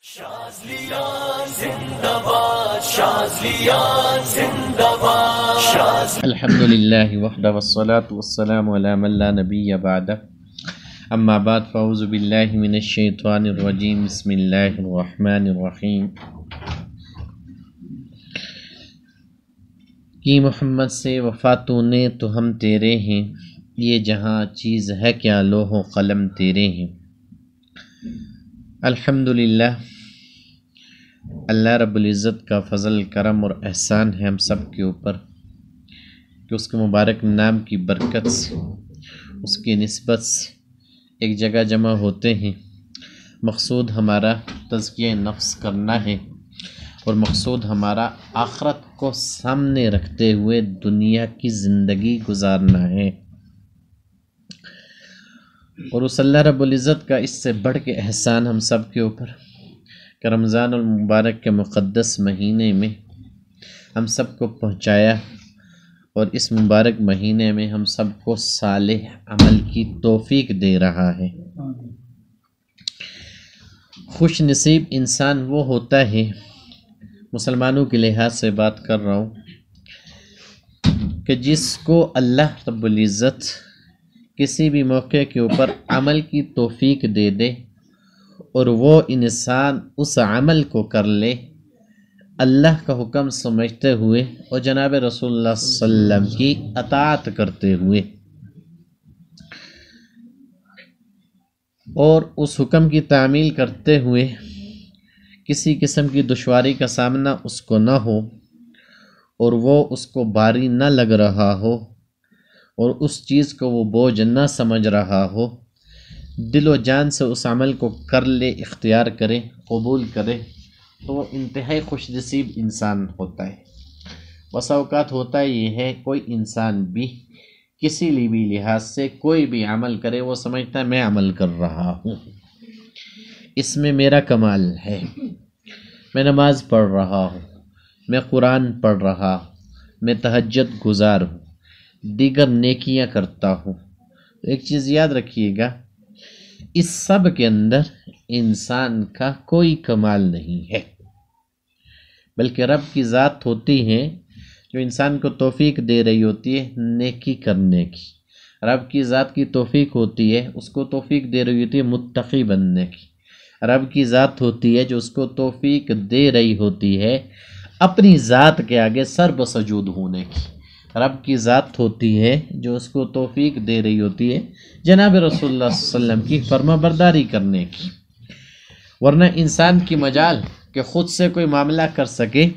شاذلیان زندہ باد، شاذلیان زندہ باد۔ الحمدللہ وحدہ والصلاة والسلام علی من لا نبی بعدہ، اما بعد فاعوذ باللہ من الشیطان الرجیم، بسم اللہ الرحمن الرحیم۔ کی محمد سے وفا تو نے تو ہم تیرے ہیں، یہ جہاں چیز ہے کیا لوح و قلم تیرے ہیں۔ الحمدللہ، اللہ رب العزت کا فضل کرم اور احسان ہے ہم سب کے اوپر کہ اس کے مبارک نام کی برکت سے، اس کی نسبت سے ایک جگہ جمع ہوتے ہیں۔ مقصود ہمارا تزکیہ نفس کرنا ہے اور مقصود ہمارا آخرت کو سامنے رکھتے ہوئے دنیا کی زندگی گزارنا ہے۔ اور اس اللہ رب العزت کا اس سے بڑھ کے احسان ہم سب کے اوپر کہ رمضان المبارک کے مقدس مہینے میں ہم سب کو پہنچایا، اور اس مبارک مہینے میں ہم سب کو صالح عمل کی توفیق دے رہا ہے۔ خوش نصیب انسان وہ ہوتا ہے، مسلمانوں کے لحاظ سے بات کر رہا ہوں، کہ جس کو اللہ رب العزت کسی بھی موقع کے اوپر عمل کی توفیق دے دے اور وہ انسان اس عمل کو کر لے اللہ کا حکم سمجھتے ہوئے اور جناب رسول اللہ صلی اللہ علیہ وسلم کی اطاعت کرتے ہوئے، اور اس حکم کی تعمیل کرتے ہوئے کسی قسم کی دشواری کا سامنا اس کو نہ ہو اور وہ اس کو بھاری نہ لگ رہا ہو اور اس چیز کو وہ بوجھ نہ سمجھ رہا ہو، دل و جان سے اس عمل کو کر لے، اختیار کرے، قبول کرے، تو وہ انتہائی خوش نصیب انسان ہوتا ہے۔ بسا اوقات ہوتا یہ ہے، کوئی انسان بھی کسی بھی لحاظ سے کوئی بھی عمل کرے، وہ سمجھتا ہے میں عمل کر رہا ہوں، اس میں میرا کمال ہے، میں نماز پڑھ رہا ہوں، میں قرآن پڑھ رہا ہوں، میں تہجد گزار ہوں، دیگر نیکیاں کرتا ہوں۔ ایک چیز یاد رکھیے گا، اس سب کے اندر انسان کا کوئی کمال نہیں ہے، بلکہ رب کی ذات ہوتی ہے جو انسان کو توفیق دے رہی ہوتی ہے نیکی کرنے کی۔ رب کی ذات کی توفیق ہوتی ہے، اس کو توفیق دے رہی ہوتی ہے متقی بننے کی۔ رب کی ذات ہوتی ہے جو اس کو توفیق دے رہی ہوتی ہے اپنی ذات کے آگے سر بسجود ہونے کی۔ رب کی ذات ہوتی ہے جو اس کو توفیق دے رہی ہوتی ہے جناب رسول اللہ صلی اللہ علیہ وسلم کی فرما برداری کرنے کی۔ ورنہ انسان کی مجال کہ خود سے کوئی معاملہ کر سکے،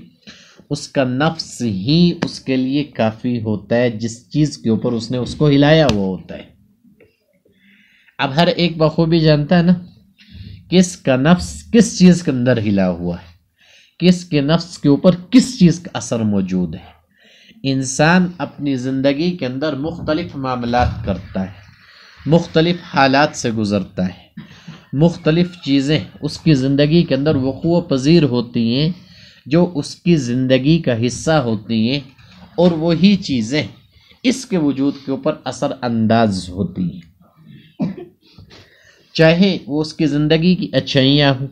اس کا نفس ہی اس کے لیے کافی ہوتا ہے، جس چیز کے اوپر اس نے اس کو ہلایا ہوا ہوتا ہے۔ اب ہر ایک بخوبی جانتا ہے نا، کس کا نفس کس چیز کے اندر ہلا ہوا ہے، کس کے نفس کے اوپر کس چیز کا اثر موجود ہے۔ انسان اپنی زندگی کے اندر مختلف معاملات کرتا ہے، مختلف حالات سے گزرتا ہے، مختلف چیزیں اس کی زندگی کے اندر وقوع پذیر ہوتی ہیں جو اس کی زندگی کا حصہ ہوتی ہیں، اور وہی چیزیں اس کے وجود کے اوپر اثر انداز ہوتی ہیں، چاہے وہ اس کی زندگی کی اچھائیاں ہوں،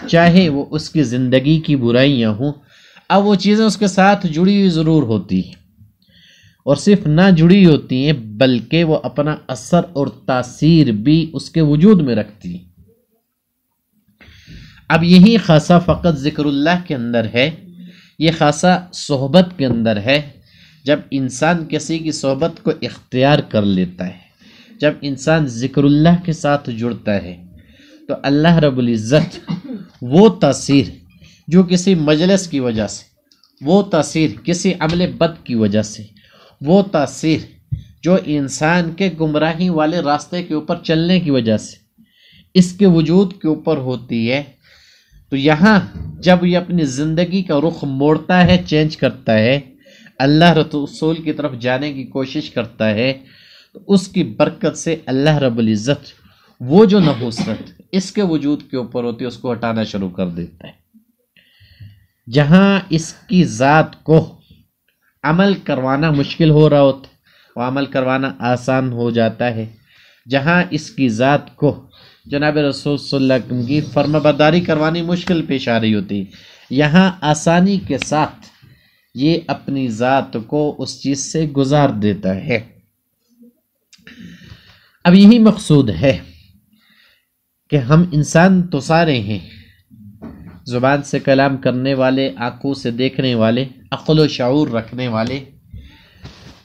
چاہے وہ اس کی زندگی کی برائیاں ہوں۔ اب وہ چیزیں اس کے ساتھ جڑی ہوئی ضرور ہوتی ہیں، اور صرف نہ جڑی ہوتی ہیں بلکہ وہ اپنا اثر اور تاثیر بھی اس کے وجود میں رکھتی ہیں۔ اب یہی خاصہ فقط ذکر اللہ کے اندر ہے، یہ خاصہ صحبت کے اندر ہے۔ جب انسان کسی کی صحبت کو اختیار کر لیتا ہے، جب انسان ذکر اللہ کے ساتھ جڑتا ہے، تو اللہ رب العزت وہ تاثیر جو کسی مجلس کی وجہ سے، وہ تاثیر کسی عمل بد کی وجہ سے، وہ تاثیر جو انسان کے گمراہی والے راستے کے اوپر چلنے کی وجہ سے اس کے وجود کے اوپر ہوتی ہے، تو یہاں جب یہ اپنی زندگی کا رخ موڑتا ہے، چینج کرتا ہے، اللہ رسول کی طرف جانے کی کوشش کرتا ہے، تو اس کی برکت سے اللہ رب العزت وہ جو نحوست اس کے وجود کے اوپر ہوتی ہے اس کو ہٹانا شروع کر دیتا ہے۔ جہاں اس کی ذات کو عمل کروانا مشکل ہو رہا ہوتا ہے، وہ عمل کروانا آسان ہو جاتا ہے۔ جہاں اس کی ذات کو جناب رسول صلی اللہ علیہ وسلم کی فرما برداری کروانی مشکل پیش آ رہی ہوتی، یہاں آسانی کے ساتھ یہ اپنی ذات کو اس چیز سے گزار دیتا ہے۔ اب یہی مقصود ہے کہ ہم انسان تو سارے ہیں، زبان سے کلام کرنے والے، آنکھوں سے دیکھنے والے، عقل و شعور رکھنے والے،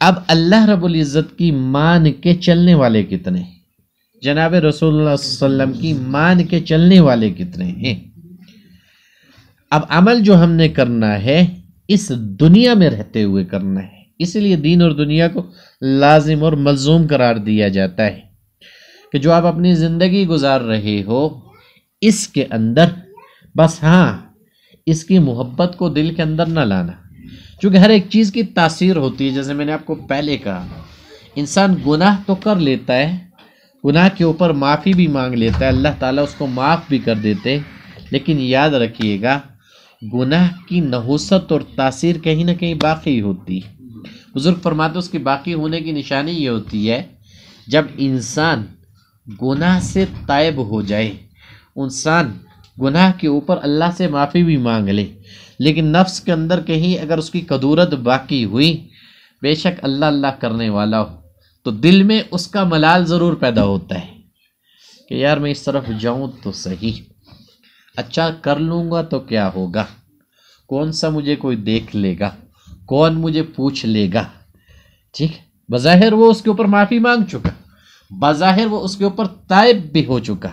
اب اللہ رب العزت کی مان کے چلنے والے کتنے، جناب رسول اللہ صلی اللہ علیہ وسلم کی مان کے چلنے والے کتنے ہیں؟ اب عمل جو ہم نے کرنا ہے اس دنیا میں رہتے ہوئے کرنا ہے، اس لیے دین اور دنیا کو لازم اور ملزوم قرار دیا جاتا ہے کہ جو آپ اپنی زندگی گزار رہے ہو اس کے اندر بس ہاں اس کی محبت کو دل کے اندر نہ لانا، چونکہ ہر ایک چیز کی تاثیر ہوتی ہے۔ جیسے میں نے آپ کو پہلے کہا، انسان گناہ تو کر لیتا ہے، گناہ کے اوپر معافی بھی مانگ لیتا ہے، اللہ تعالیٰ اس کو معاف بھی کر دیتے، لیکن یاد رکھیے گا گناہ کی نحوست اور تاثیر کہیں نہ کہیں باقی ہوتی ہے۔ بزرگ فرماتے اس کی باقی ہونے کی نشانی یہ ہوتی ہے جب انسان گناہ سے تائب ہو جائے، انسان گناہ کے اوپر اللہ سے معافی بھی مانگ لے، لیکن نفس کے اندر کہیں اگر اس کی قدورت باقی ہوئی، بے شک اللہ اللہ کرنے والا ہو، تو دل میں اس کا ملال ضرور پیدا ہوتا ہے کہ یار میں اس طرف جاؤں تو صحیح، اچھا کر لوں گا تو کیا ہوگا، کون سا مجھے کوئی دیکھ لے گا، کون مجھے پوچھ لے گا، ٹھیک۔ بظاہر وہ اس کے اوپر معافی مانگ چکا، بظاہر وہ اس کے اوپر تائب بھی ہو چکا،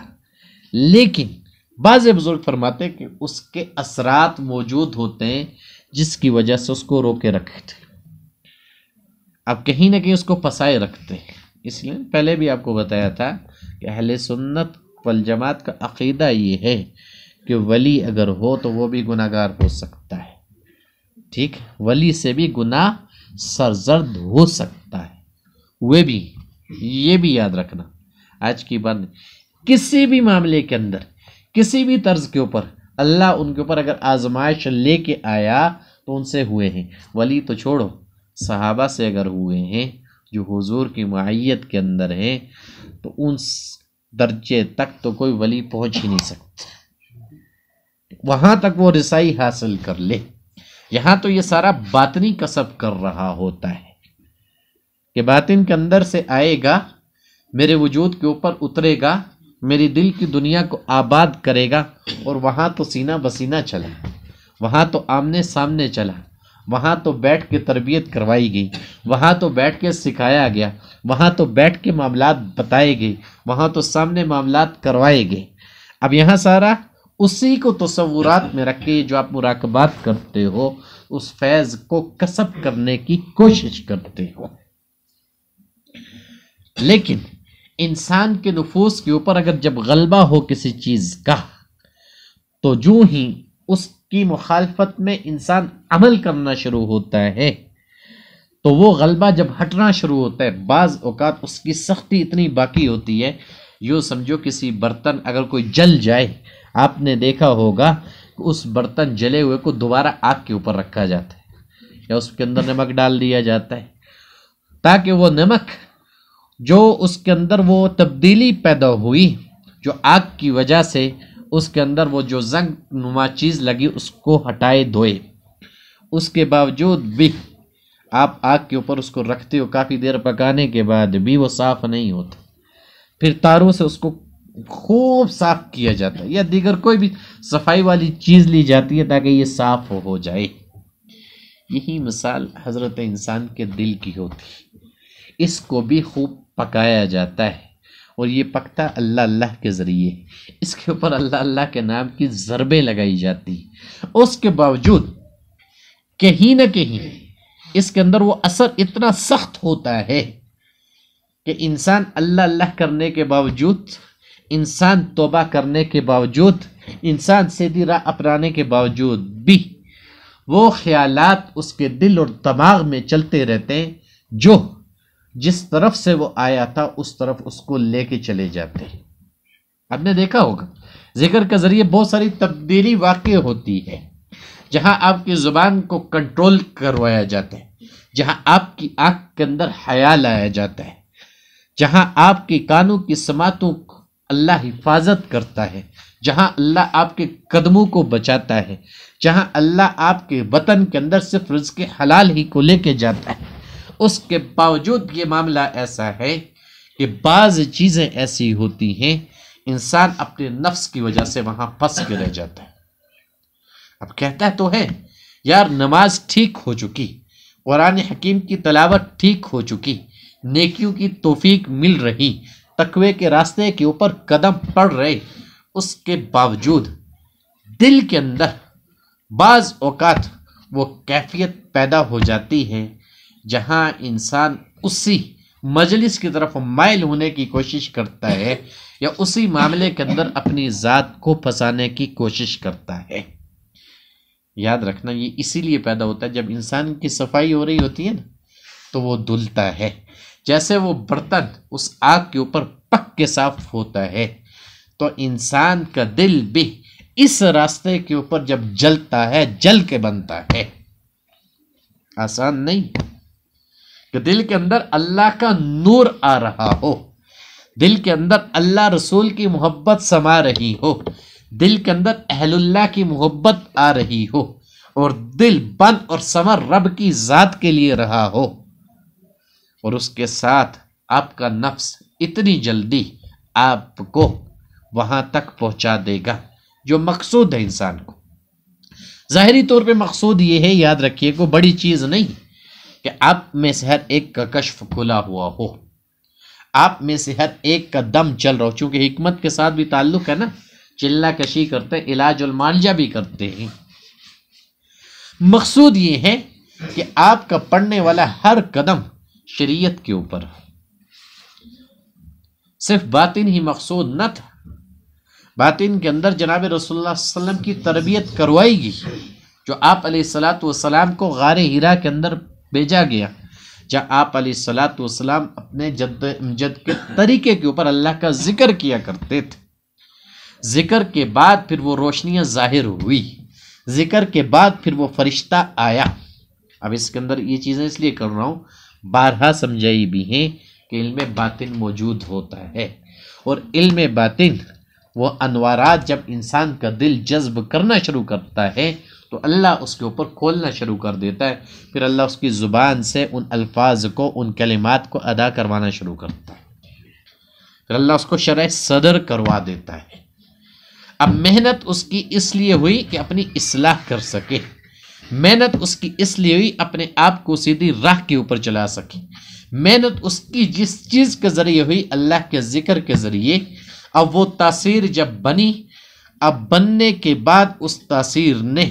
لیکن بعض بزرگ فرماتے کہ اس کے اثرات موجود ہوتے ہیں جس کی وجہ سے اس کو روکے رکھتے، اب کہیں نہ کہیں اس کو پھنسائے رکھتے ہیں۔ اس لیے پہلے بھی آپ کو بتایا تھا کہ اہل سنت والجماعت کا عقیدہ یہ ہے کہ ولی اگر ہو تو وہ بھی گناہ گار ہو سکتا ہے، ٹھیک، ولی سے بھی گناہ سرزد ہو سکتا ہے، وہ بھی یہ بھی یاد رکھنا آج کی بات نہیں، کسی بھی معاملے کے اندر کسی بھی طرز کے اوپر اللہ ان کے اوپر اگر آزمائش لے کے آیا تو ان سے ہوئے ہیں، ولی تو چھوڑو، صحابہ سے اگر ہوئے ہیں جو حضور کی معیت کے اندر ہیں تو ان درجے تک تو کوئی ولی پہنچ ہی نہیں سکتا، وہاں تک وہ رسائی حاصل کر لے۔ یہاں تو یہ سارا باطنی کسب کر رہا ہوتا ہے کہ باطن کے اندر سے آئے گا، میرے وجود کے اوپر اترے گا، میری دل کی دنیا کو آباد کرے گا، اور وہاں تو سینہ بسینہ چلا، وہاں تو آمنے سامنے چلا، وہاں تو بیٹھ کے تربیت کروائی گئی، وہاں تو بیٹھ کے سکھایا گیا، وہاں تو بیٹھ کے معاملات بتائے گئے، وہاں تو سامنے معاملات کروائے گئے۔ اب یہاں سارا اسی کو تصورات میں رکھ کے جو آپ مراقبات کرتے ہو اس فیض کو کسب کرنے کی کوشش کرتے ہو، لیکن انسان کے نفوس کے اوپر اگر جب غلبہ ہو کسی چیز کا تو جو ہی اس کی مخالفت میں انسان عمل کرنا شروع ہوتا ہے تو وہ غلبہ جب ہٹنا شروع ہوتا ہے، بعض اوقات اس کی سختی اتنی باقی ہوتی ہے، یوں سمجھو کسی برتن اگر کوئی جل جائے، آپ نے دیکھا ہوگا کہ اس برتن جلے ہوئے کو دوبارہ آگ کے اوپر رکھا جاتا ہے یا اس کے اندر نمک ڈال دیا جاتا ہے تاکہ وہ نمک جو اس کے اندر وہ تبدیلی پیدا ہوئی جو آگ کی وجہ سے اس کے اندر وہ جو زنگ نما چیز لگی اس کو ہٹائے دھوئے، اس کے باوجود بھی آپ آگ کے اوپر اس کو رکھتے ہو، کافی دیر پکانے کے بعد بھی وہ صاف نہیں ہوتا، پھر تاروں سے اس کو خوب صاف کیا جاتا ہے یا دیگر کوئی بھی صفائی والی چیز لی جاتی ہے تاکہ یہ صاف ہو جائے۔ یہی مثال حضرت انسان کے دل کی ہوتی ہے، اس کو بھی خوب پکایا جاتا ہے اور یہ پکتا اللہ اللہ کے ذریعے، اس کے اوپر اللہ اللہ کے نام کی ضربیں لگائی جاتی، اس کے باوجود کہیں نہ کہیں اس کے اندر وہ اثر اتنا سخت ہوتا ہے کہ انسان اللہ اللہ کرنے کے باوجود، انسان توبہ کرنے کے باوجود، انسان سیدھی راہ اپنانے کے باوجود بھی وہ خیالات اس کے دل اور دماغ میں چلتے رہتے ہیں جو جس طرف سے وہ آیا تھا اس طرف اس کو لے کے چلے جاتے ہیں۔ آپ نے دیکھا ہوگا ذکر کے ذریعے بہت ساری تبدیلی واقع ہوتی ہے، جہاں آپ کی زبان کو کنٹرول کروایا جاتا ہے، جہاں آپ کی آنکھ کے اندر حیا لایا جاتا ہے، جہاں آپ کے کانوں کی سماعتوں کو اللہ حفاظت کرتا ہے، جہاں اللہ آپ کے قدموں کو بچاتا ہے، جہاں اللہ آپ کے وطن کے اندر صرف رزق حلال ہی کو لے کے جاتا ہے، اس کے باوجود یہ معاملہ ایسا ہے کہ بعض چیزیں ایسی ہوتی ہیں انسان اپنے نفس کی وجہ سے وہاں پھنس کے رہ جاتا ہے۔ اب کہتا ہے تو ہے یار نماز ٹھیک ہو چکی، قرآن حکیم کی تلاوت ٹھیک ہو چکی، نیکیوں کی توفیق مل رہی، تقوی کے راستے کے اوپر قدم پڑ رہے، اس کے باوجود دل کے اندر بعض اوقات وہ کیفیت پیدا ہو جاتی ہے جہاں انسان اسی مجلس کی طرف مائل ہونے کی کوشش کرتا ہے یا اسی معاملے کے اندر اپنی ذات کو پھنسانے کی کوشش کرتا ہے۔ یاد رکھنا یہ اسی لیے پیدا ہوتا ہے جب انسان کی صفائی ہو رہی ہوتی ہے نا تو وہ دھلتا ہے، جیسے وہ برتن اس آگ کے اوپر پک کے صاف ہوتا ہے تو انسان کا دل بھی اس راستے کے اوپر جب جلتا ہے جل کے بنتا ہے۔ آسان نہیں کہ دل کے اندر اللہ کا نور آ رہا ہو، دل کے اندر اللہ رسول کی محبت سما رہی ہو، دل کے اندر اہل اللہ کی محبت آ رہی ہو اور دل بند اور سمر رب کی ذات کے لیے رہا ہو، اور اس کے ساتھ آپ کا نفس اتنی جلدی آپ کو وہاں تک پہنچا دے گا جو مقصود ہے انسان کو۔ ظاہری طور پہ مقصود یہ ہے، یاد رکھیے، کوئی بڑی چیز نہیں کہ آپ میں سے ہر ایک کا کشف کھلا ہوا ہو، آپ میں سے ہر ایک کا دم چل رہا ہو، چونکہ حکمت کے ساتھ بھی تعلق ہے نا، چلہ کشی کرتے ہیں، علاج المعالجہ بھی کرتے ہیں۔ مقصود یہ ہے کہ آپ کا پڑھنے والا ہر قدم شریعت کے اوپر، صرف باطن ہی مقصود نہ تھا، باطن کے اندر جناب رسول اللہ صلی اللہ علیہ وسلم کی تربیت کروائی گئی، جو آپ علیہ الصلاۃ والسلام کو غار حرا کے اندر بھیجا گیا، جہاں آپ علیہ الصلاۃ والسلام اپنے جد کے طریقے کے اوپر اللہ کا ذکر کیا کرتے تھے۔ ذکر کے بعد پھر وہ روشنیاں ظاہر ہوئی، ذکر کے بعد پھر وہ فرشتہ آیا۔ اب اس کے اندر یہ چیزیں اس لیے کر رہا ہوں، بارہا سمجھائی بھی ہیں کہ علم باطن موجود ہوتا ہے، اور علم باطن وہ انوارات جب انسان کا دل جذب کرنا شروع کرتا ہے تو اللہ اس کے اوپر کھولنا شروع کر دیتا ہے، پھر اللہ اس کی زبان سے ان الفاظ کو، ان کلمات کو ادا کروانا شروع کرتا ہے، پھر اللہ اس کو شرح صدر کروا دیتا ہے۔ اب محنت اس کی اس لیے ہوئی کہ اپنی اصلاح کر سکے، محنت اس کی اس لیے ہوئی اپنے آپ کو سیدھی راہ کے اوپر چلا سکے، محنت اس کی جس چیز کے ذریعے ہوئی اللہ کے ذکر کے ذریعے، اب وہ تاثیر جب بنی، اب بننے کے بعد اس تاثیر نے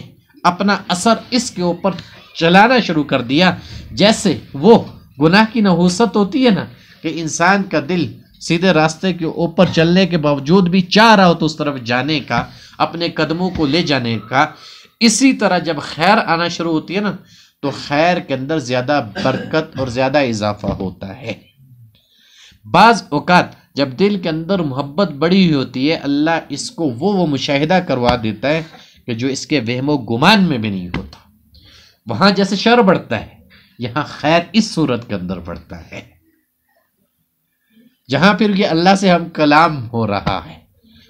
اپنا اثر اس کے اوپر چلانا شروع کر دیا، جیسے وہ گناہ کی نحوست ہوتی ہے نا کہ انسان کا دل سیدھے راستے کے اوپر چلنے کے باوجود بھی چاہ رہا ہو تو اس طرف جانے کا، اپنے قدموں کو لے جانے کا، اسی طرح جب خیر آنا شروع ہوتی ہے نا تو خیر کے اندر زیادہ برکت اور زیادہ اضافہ ہوتا ہے۔ بعض اوقات جب دل کے اندر محبت بڑی ہوئی ہوتی ہے، اللہ اس کو وہ مشاہدہ کروا دیتا ہے کہ جو اس کے وہم و گمان میں بھی نہیں ہوتا۔ وہاں جیسے شر بڑھتا ہے، یہاں خیر اس صورت کے اندر بڑھتا ہے، جہاں پھر یہ اللہ سے ہم کلام ہو رہا ہے،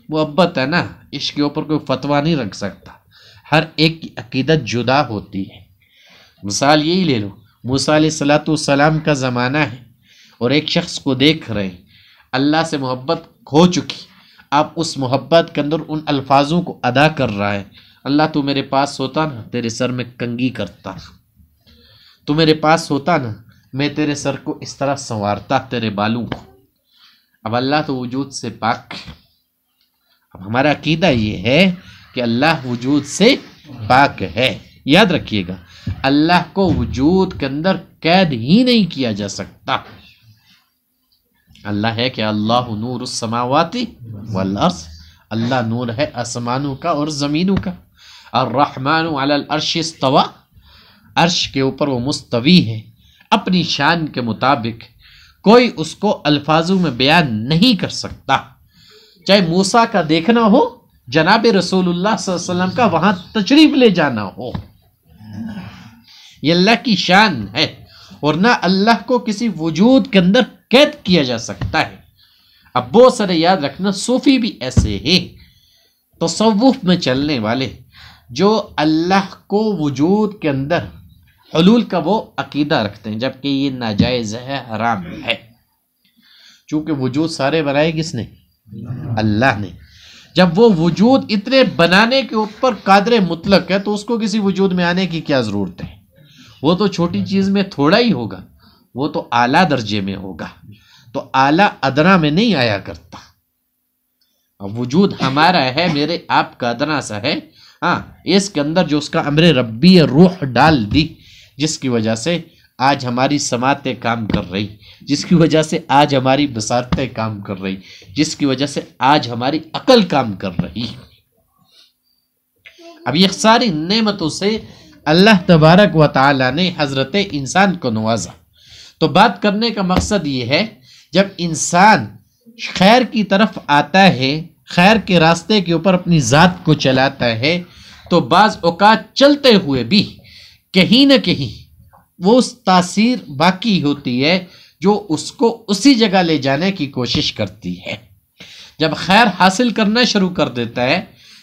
محبت ہے نا، اس کے اوپر کوئی فتویٰ نہیں رکھ سکتا، ہر ایک کی عقیدت جدا ہوتی ہے۔ مثال یہی لے لو، موسیٰ علیہ السلام کا زمانہ ہے اور ایک شخص کو دیکھ رہے ہیں، اللہ سے محبت کھو چکی، اب اس محبت کے اندر ان الفاظوں کو ادا کر رہا ہے، اللہ تو میرے پاس ہوتا نا تیرے سر میں کنگھی کرتا، تو میرے پاس ہوتا نا میں تیرے سر کو اس طرح سنوارتا، تیرے بالوں کو۔ اب اللہ تو وجود سے پاک ہے، اب ہمارا عقیدہ یہ ہے کہ اللہ وجود سے پاک ہے۔ یاد رکھیے گا، اللہ کو وجود کے اندر قید ہی نہیں کیا جا سکتا۔ اللہ ہے کہ اللہ نور السماوات والارض، اللہ نور ہے آسمانوں کا اور زمینوں کا۔ الرحمن علی العرش استوى، عرش کے اوپر وہ مستوی ہے اپنی شان کے مطابق، کوئی اس کو الفاظوں میں بیان نہیں کر سکتا، چاہے موسیٰ کا دیکھنا ہو، جناب رسول اللہ صلی اللہ علیہ وسلم کا وہاں تشریف لے جانا ہو، یہ اللہ کی شان ہے، اور نہ اللہ کو کسی وجود کے اندر قید کیا جا سکتا ہے۔ اب بہت سارے یاد رکھنا صوفی بھی ایسے ہیں، تصوف میں چلنے والے، جو اللہ کو وجود کے اندر حلول کا وہ عقیدہ رکھتے ہیں، جبکہ یہ ناجائز ہے، حرام ہے، چونکہ وجود سارے بنائے کس نے؟ اللہ نے۔ جب وہ وجود اتنے بنانے کے اوپر قادر مطلق ہے تو اس کو کسی وجود میں آنے کی کیا ضرورت ہے؟ وہ تو چھوٹی چیز میں تھوڑا ہی ہوگا، وہ تو اعلیٰ درجے میں ہوگا، تو اعلیٰ ادنا میں نہیں آیا کرتا۔ اب وجود ہمارا ہے، میرے آپ کا ادنا سا ہے، ہاں، اس کے اندر جو اس کا امر ربی روح ڈال دی، جس کی وجہ سے آج ہماری سماعتیں کام کر رہی، جس کی وجہ سے آج ہماری بصارتیں کام کر رہی، جس کی وجہ سے آج ہماری عقل کام کر رہی۔ اب یہ ساری نعمتوں سے اللہ تبارک و تعالی نے حضرت انسان کو نوازا۔ تو بات کرنے کا مقصد یہ ہے، جب انسان خیر کی طرف آتا ہے، خیر کے راستے کے اوپر اپنی ذات کو چلاتا ہے، تو بعض اوقات چلتے ہوئے بھی کہیں نہ کہیں وہ اس تاثیر باقی ہوتی ہے جو اس کو اسی جگہ لے جانے کی کوشش کرتی ہے۔ جب خیر حاصل کرنا شروع کر دیتا ہے،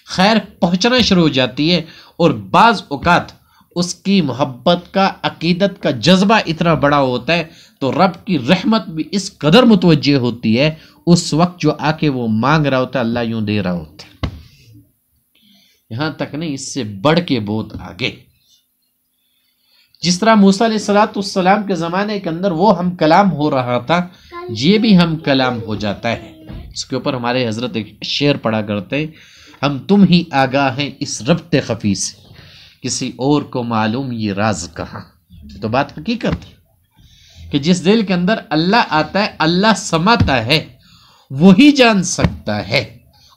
خیر پہنچنا شروع ہو جاتی ہے، اور بعض اوقات اس کی محبت کا، عقیدت کا جذبہ اتنا بڑا ہوتا ہے تو رب کی رحمت بھی اس قدر متوجہ ہوتی ہے، اس وقت جو آ کے وہ مانگ رہا ہوتا ہے اللہ یوں دے رہا ہوتا ہے۔ یہاں تک نہیں، اس سے بڑھ کے بہت آگے، جس طرح موسیٰ علیہ السلام کے زمانے کے اندر وہ ہم کلام ہو رہا تھا، یہ بھی ہم کلام ہو جاتا ہے۔ اس کے اوپر ہمارے حضرت ایک شعر پڑھا کرتے ہیں، ہم تم ہی آگاہ ہیں اس ربط خفی سے، کسی اور کو معلوم یہ راز کہاں۔ تو بات حقیقت ہے کہ جس دل کے اندر اللہ آتا ہے، اللہ سماتا ہے، وہی جان سکتا ہے،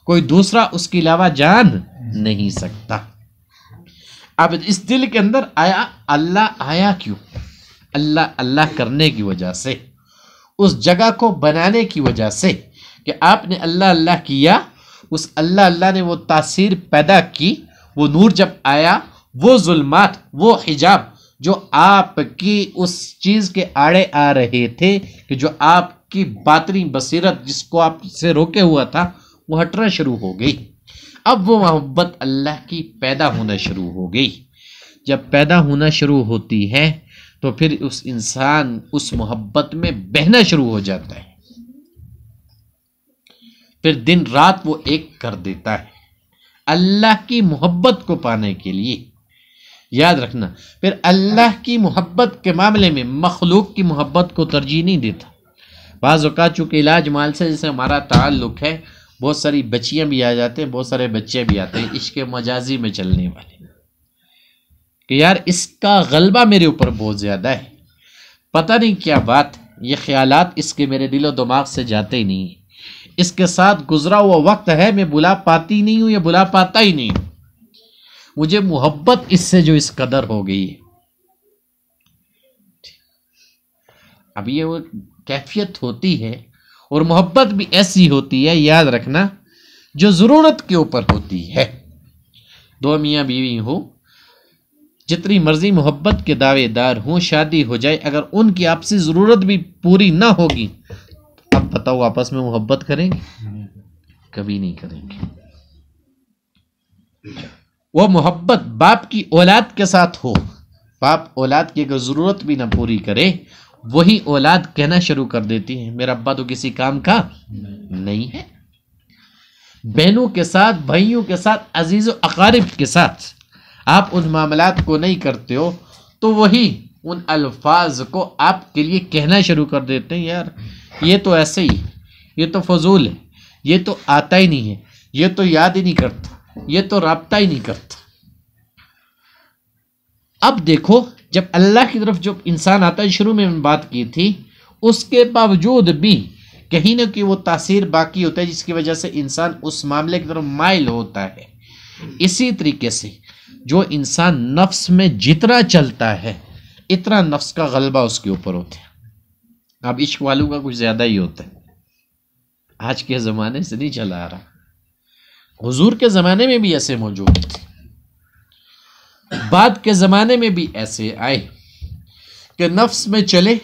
کوئی دوسرا اس کے علاوہ جان نہیں سکتا۔ اب اس دل کے اندر آیا، اللہ آیا کیوں؟ اللہ کرنے کی وجہ سے، اس جگہ کو بنانے کی وجہ سے کہ آپ نے اللہ کیا، اس اللہ نے وہ تاثیر پیدا کی، وہ نور جب آیا، وہ ظلمات، وہ حجاب جو آپ کی اس چیز کے آڑے آ رہے تھے، کہ جو آپ کی باطنی بصیرت جس کو آپ سے روکے ہوا تھا، وہ ہٹنا شروع ہو گئی۔ اب وہ محبت اللہ کی پیدا ہونا شروع ہو گئی۔ جب پیدا ہونا شروع ہوتی ہے تو پھر اس انسان اس محبت میں بہنا شروع ہو جاتا ہے، پھر دن رات وہ ایک کر دیتا ہے اللہ کی محبت کو پانے کے لیے۔ یاد رکھنا، پھر اللہ کی محبت کے معاملے میں مخلوق کی محبت کو ترجیح نہیں دیتا۔ بعض اوقات چونکہ علاج مال سے جیسے ہمارا تعلق ہے، بہت ساری بچیاں بھی آ جاتے ہیں، بہت سارے بچے بھی آتے ہیں عشق مجازی میں چلنے والے، کہ یار اس کا غلبہ میرے اوپر بہت زیادہ ہے، پتہ نہیں کیا بات، یہ خیالات اس کے میرے دل و دماغ سے جاتے ہی نہیں، اس کے ساتھ گزرا ہوا وقت ہے میں بلا پاتی نہیں ہوں یا بلا پاتا ہی نہیں ہوں، مجھے محبت اس سے جو اس قدر ہو گئی ہے۔ اب یہ وہ کیفیت ہوتی ہے، اور محبت بھی ایسی ہوتی ہے، یاد رکھنا، جو ضرورت کے اوپر ہوتی ہے۔ دو میاں بیوی ہوں، جتنی مرضی محبت کے دعوے دار ہوں، شادی ہو جائے، اگر ان کی آپسی ضرورت بھی پوری نہ ہوگی، اب بتاؤ آپس میں محبت کریں گے؟ کبھی نہیں کریں گے۔ وہ محبت باپ کی اولاد کے ساتھ ہو، باپ اولاد کی اگر ضرورت بھی نہ پوری کرے، وہی اولاد کہنا شروع کر دیتی ہے میرا ابا تو کسی کام کا نہیں ہے۔ بہنوں کے ساتھ، بھائیوں کے ساتھ، عزیز و اقارب کے ساتھ آپ ان معاملات کو نہیں کرتے ہو، تو وہی ان الفاظ کو آپ کے لیے کہنا شروع کر دیتے ہیں، یار یہ تو ایسے ہی، یہ تو فضول ہے، یہ تو آتا ہی نہیں ہے، یہ تو یاد ہی نہیں کرتا، یہ تو رابطہ ہی نہیں کرتا۔ اب دیکھو، جب اللہ کی طرف جو انسان آتا ہے، شروع میں بات کی تھی، اس کے باوجود بھی کہیں نہ کہیں وہ تاثیر باقی ہوتا ہے، جس کی وجہ سے انسان اس معاملے کی طرف مائل ہوتا ہے۔ اسی طریقے سے جو انسان نفس میں جتنا چلتا ہے، اتنا نفس کا غلبہ اس کے اوپر ہوتا ہے۔ اب عشق والوں کا کچھ زیادہ ہی ہوتا ہے، آج کے زمانے سے نہیں چلا آ رہا، حضور کے زمانے میں بھی ایسے موجود تھے، بعد کے زمانے میں بھی ایسے آئے کہ نفس میں چلے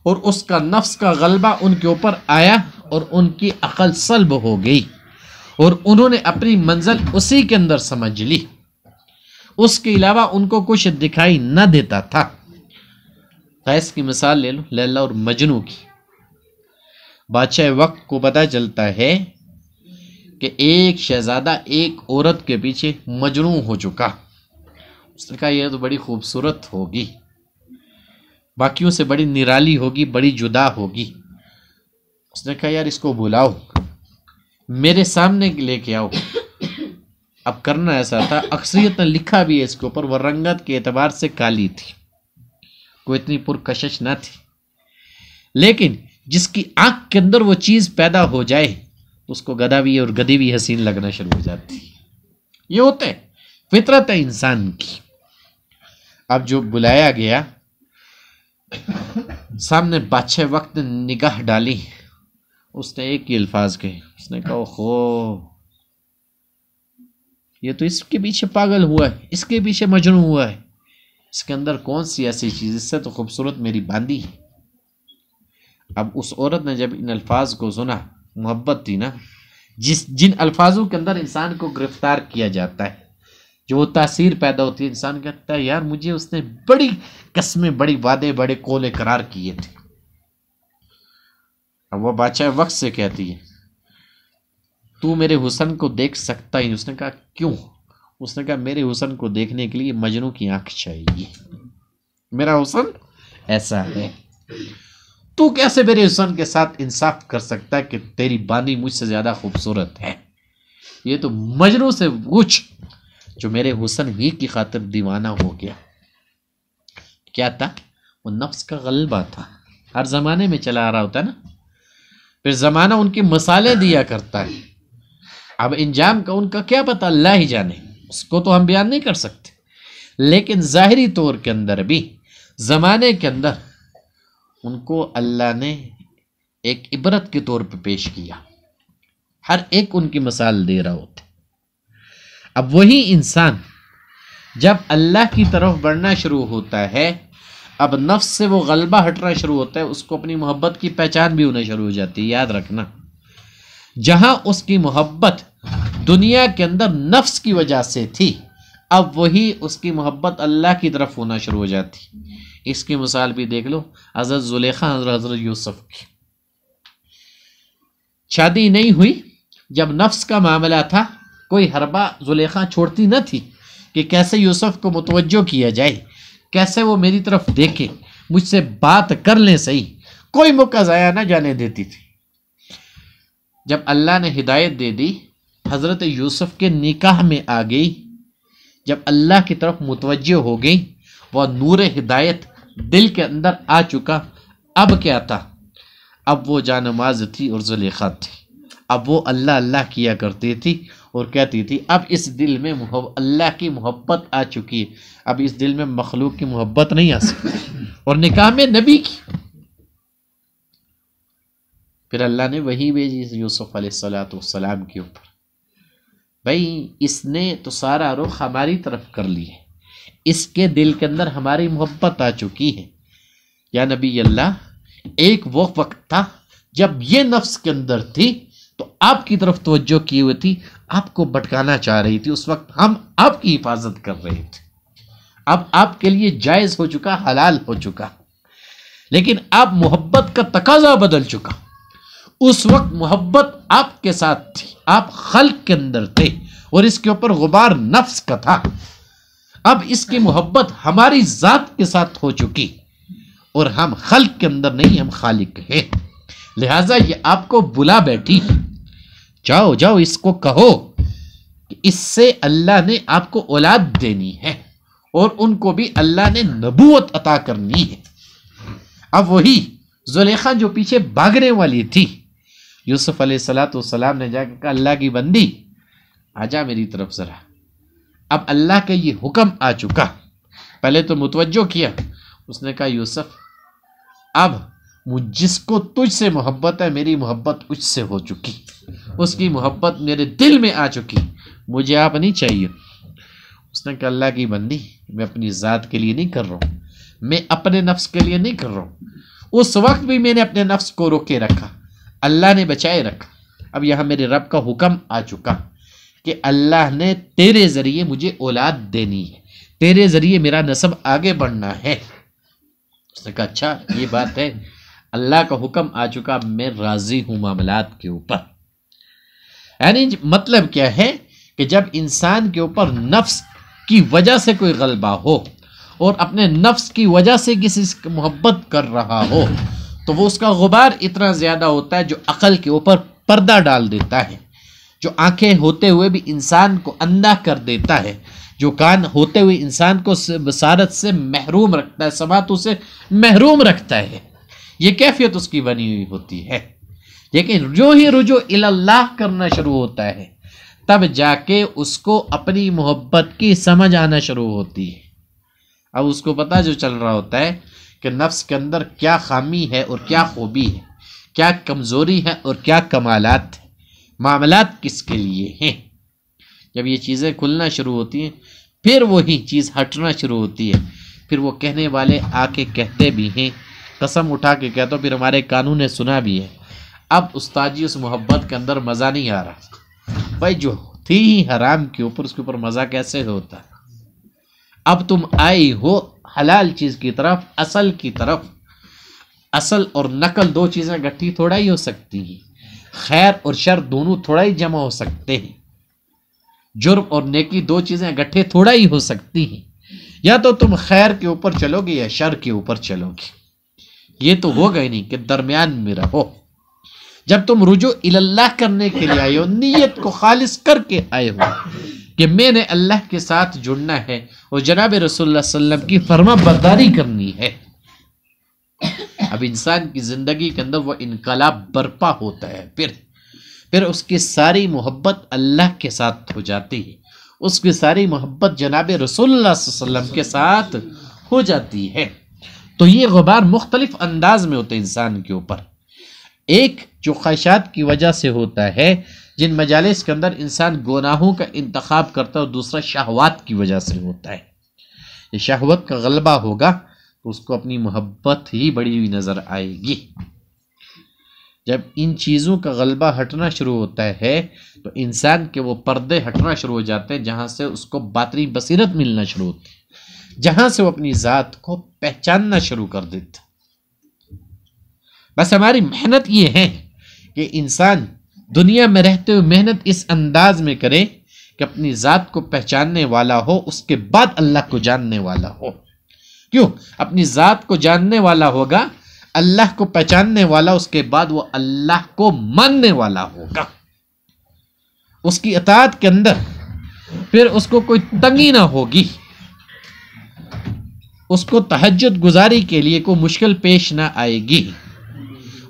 اور اس کا نفس کا غلبہ ان کے اوپر آیا اور ان کی عقل سلب ہو گئی اور انہوں نے اپنی منزل اسی کے اندر سمجھ لی، اس کے علاوہ ان کو کچھ دکھائی نہ دیتا تھا۔ قیس کی مثال لے لو، لیلا اور مجنو کی۔ بادشاہ وقت کو پتہ چلتا ہے کہ ایک شہزادہ ایک عورت کے پیچھے مجنون ہو چکا۔ اس نے کہا یہ تو بڑی خوبصورت ہوگی، باقیوں سے بڑی نرالی ہوگی، بڑی جدا ہوگی۔ اس نے کہا یار اس کو بلاؤ، میرے سامنے لے کے آؤ۔ اب کرنا ایسا تھا، اکثریت نے لکھا بھی ہے اس کے اوپر، وہ رنگت کے اعتبار سے کالی تھی، کوئی اتنی پرکشش نہ تھی، لیکن جس کی آنکھ کے اندر وہ چیز پیدا ہو جائے تو اس کو گدھا بھی اور گدھی بھی حسین لگنا شروع ہو جاتی۔ یہ ہوتا ہے، فطرت ہے انسان کی۔ اب جو بلایا گیا، سامنے بادشاہ وقت نے نگاہ ڈالی، اس نے ایک ہی الفاظ کہے، اس نے کہا اوہو یہ تو اس کے پیچھے پاگل ہوا ہے، اس کے پیچھے مجنون ہوا ہے، اس کے اندر کون سی ایسی چیز، اس سے تو خوبصورت میری باندی ہے۔ اب اس عورت نے جب ان الفاظ کو سنا، محبت تھی نا، جن الفاظوں کے اندر انسان کو گرفتار کیا جاتا ہے، جو وہ تاثیر پیدا ہوتی ہے، انسان کہتا ہے یار مجھے اس نے بڑی قسمیں، بڑی وعدے، بڑے قول اقرار کیے تھے۔ اب وہ بادشاہ وقت سے کہتی ہے تو میرے حسن کو دیکھ سکتا ہی؟ اس نے کہا کیوں؟ اس نے کہا میرے حسن کو دیکھنے کے لیے مجنوں کی آنکھ چاہیے، میرا حسن ایسا ہے۔ تو کیسے میرے حسن کے ساتھ انصاف کر سکتا ہے کہ تیری بانی مجھ سے زیادہ خوبصورت ہے؟ یہ تو مجنوں سے پوچھ جو میرے حسن ہی کی خاطر دیوانہ ہو گیا۔ کیا تھا؟ وہ نفس کا غلبہ تھا، ہر زمانے میں چلا آ رہا ہوتا ہے نا، پھر زمانہ ان کی مثالیں دیا کرتا ہے، اب انجام کا ان کا کیا پتہ، اللہ ہی جانے، اس کو تو ہم بیان نہیں کر سکتے، لیکن ظاہری طور کے اندر بھی زمانے کے اندر ان کو اللہ نے ایک عبرت کے طور پہ پیش کیا، ہر ایک ان کی مثال دے رہا ہوتا۔ اب وہی انسان جب اللہ کی طرف بڑھنا شروع ہوتا ہے، اب نفس سے وہ غلبہ ہٹنا شروع ہوتا ہے، اس کو اپنی محبت کی پہچان بھی ہونا شروع ہو جاتی ہے۔ یاد رکھنا، جہاں اس کی محبت دنیا کے اندر نفس کی وجہ سے تھی، اب وہی اس کی محبت اللہ کی طرف ہونا شروع ہو جاتی۔ اس کی مثال بھی دیکھ لو، حضرت زلیخا، حضرت یوسف کی شادی نہیں ہوئی، جب نفس کا معاملہ تھا، کوئی حربہ زلیخا چھوڑتی نہ تھی کہ کیسے یوسف کو متوجہ کیا جائے، کیسے وہ میری طرف دیکھے، مجھ سے بات کر لیں، صحیح، کوئی موقع ضائع نہ جانے دیتی تھی۔ جب اللہ نے ہدایت دے دی، حضرت یوسف کے نکاح میں آ گئی، جب اللہ کی طرف متوجہ ہو گئی، وہ نور ہدایت دل کے اندر آ چکا، اب کیا تھا؟ اب وہ جانماز تھی اور زلیخا تھی، اب وہ اللہ اللہ کیا کرتی تھی اور کہتی تھی اب اس دل میں اللہ کی محبت آ چکی ہے، اب اس دل میں مخلوق کی محبت نہیں آ سکتی، اور نکاح میں نبی کی۔ پھر اللہ نے وہی بھیجی یوسف علیہ السلام کے اوپر، بھائی اس نے تو سارا رخ ہماری طرف کر لی ہے، اس کے دل کے اندر ہماری محبت آ چکی ہے۔ یا نبی اللہ، ایک وہ وقت تھا جب یہ نفس کے اندر تھی تو آپ کی طرف توجہ کی ہوئی تھی، آپ کو بھٹکانا چاہ رہی تھی، اس وقت ہم آپ کی حفاظت کر رہے تھے، اب آپ کے لیے جائز ہو چکا، حلال ہو چکا، لیکن اب محبت کا تقاضا بدل چکا۔ اس وقت محبت آپ کے ساتھ تھی، آپ خلق کے اندر تھے اور اس کے اوپر غبار نفس کا تھا، اب اس کی محبت ہماری ذات کے ساتھ ہو چکی اور ہم خلق کے اندر نہیں، ہم خالق ہیں، لہٰذا یہ آپ کو بلا بیٹھی، جاؤ جاؤ اس کو کہو کہ اس سے اللہ نے آپ کو اولاد دینی ہے اور ان کو بھی اللہ نے نبوت عطا کرنی ہے۔ اب وہی زلیخا جو پیچھے بھاگنے والی تھی، یوسف علیہ السلام نے جا کے کہا اللہ کی بندی آجا میری طرف ذرا، اب اللہ کا یہ حکم آ چکا، پہلے تو متوجہ کیا، اس نے کہا یوسف اب جس کو تجھ سے محبت ہے، میری محبت اس سے ہو چکی، اس کی محبت میرے دل میں آ چکی، مجھے آپ نہیں چاہیے۔ اس نے کہا اللہ کی بندی میں اپنی ذات کے لیے نہیں کر رہا ہوں، میں اپنے نفس کے لیے نہیں کر رہا ہوں، اس وقت بھی میں نے اپنے نفس کو روکے رکھا، اللہ نے بچائے رکھا. اب یہاں میرے رب کا حکم آ چکا کہ اللہ نے تیرے ذریعے مجھے اولاد دینی ہے، تیرے ذریعے میرا نسب آگے بڑھنا ہے. اس نے کہا اچھا یہ بات ہے، اللہ کا حکم آ چکا، میں راضی ہوں معاملات کے اوپر. یعنی مطلب کیا ہے کہ جب انسان کے اوپر نفس کی وجہ سے کوئی غلبہ ہو اور اپنے نفس کی وجہ سے کسی سے محبت کر رہا ہو تو وہ اس کا غبار اتنا زیادہ ہوتا ہے جو عقل کے اوپر پردہ ڈال دیتا ہے، جو آنکھیں ہوتے ہوئے بھی انسان کو اندھا کر دیتا ہے، جو کان ہوتے ہوئے انسان کو بصارت سے محروم رکھتا ہے، سماعتوں سے محروم رکھتا ہے. یہ کیفیت اس کی بنی ہوئی ہوتی ہے. لیکن جو ہی رجوع اللہ کرنا شروع ہوتا ہے تب جا کے اس کو اپنی محبت کی سمجھ آنا شروع ہوتی ہے. اب اس کو پتہ جو چل رہا ہوتا ہے کہ نفس کے اندر کیا خامی ہے اور کیا خوبی ہے، کیا کمزوری ہے اور کیا کمالات ہیں، معاملات کس کے لیے ہیں. جب یہ چیزیں کھلنا شروع ہوتی ہیں پھر وہی چیز ہٹنا شروع ہوتی ہے. پھر وہ کہنے والے آ کے کہتے بھی ہیں، قسم اٹھا کے کہتا ہوں، پھر ہمارے قانون نے سنا بھی ہے، اب استاد جی اس محبت کے اندر مزہ نہیں آ رہا. بھائی جو تھی ہی حرام کے اوپر اس کے اوپر مزہ کیسے ہوتا؟ اب تم آئی ہو حلال چیز کی طرف، اصل کی طرف. اصل اور نقل دو چیزیں گٹھی تھوڑا ہی ہو سکتی ہیں، خیر اور شر دونوں تھوڑا ہی جمع ہو سکتے ہیں، جرم اور نیکی دو چیزیں گٹھے تھوڑا ہی ہو سکتی ہیں. یا تو تم خیر کے اوپر چلو گے یا شر کے اوپر چلو گے، یہ تو ہوگا ہی نہیں کہ درمیان میں رہو. جب تم رجوع اللہ کرنے کے لیے آئے ہو، نیت کو خالص کر کے آئے ہو کہ میں نے اللہ کے ساتھ جڑنا ہے اور جناب رسول اللہ صلی اللہ علیہ وسلم کی فرما برداری کرنی ہے، اب انسان کی زندگی کے اندر وہ انقلاب برپا ہوتا ہے. پھر اس کی ساری محبت اللہ کے ساتھ ہو جاتی ہے، اس کی ساری محبت جناب رسول اللہ صلی اللہ علیہ وسلم کے ساتھ ہو جاتی ہے. تو یہ غبار مختلف انداز میں ہوتے ہیں انسان کے اوپر. ایک جو خواہشات کی وجہ سے ہوتا ہے، جن مجالس کے اندر انسان گناہوں کا انتخاب کرتا ہے، اور دوسرا شہوات کی وجہ سے ہوتا ہے. یہ شہوت کا غلبہ ہوگا تو اس کو اپنی محبت ہی بڑی ہوئی نظر آئے گی. جب ان چیزوں کا غلبہ ہٹنا شروع ہوتا ہے تو انسان کے وہ پردے ہٹنا شروع ہو جاتے ہیں جہاں سے اس کو باطنی بصیرت ملنا شروع ہوتی ہے، جہاں سے وہ اپنی ذات کو پہچاننا شروع کر دیتا. بس ہماری محنت یہ ہے کہ انسان دنیا میں رہتے ہوئے محنت اس انداز میں کرے کہ اپنی ذات کو پہچاننے والا ہو، اس کے بعد اللہ کو جاننے والا ہو. کیوں؟ اپنی ذات کو جاننے والا ہوگا، اللہ کو پہچاننے والا، اس کے بعد وہ اللہ کو ماننے والا ہوگا. اس کی اطاعت کے اندر پھر اس کو کوئی تنگی نہ ہوگی، اس کو تہجد گزاری کے لیے کوئی مشکل پیش نہ آئے گی،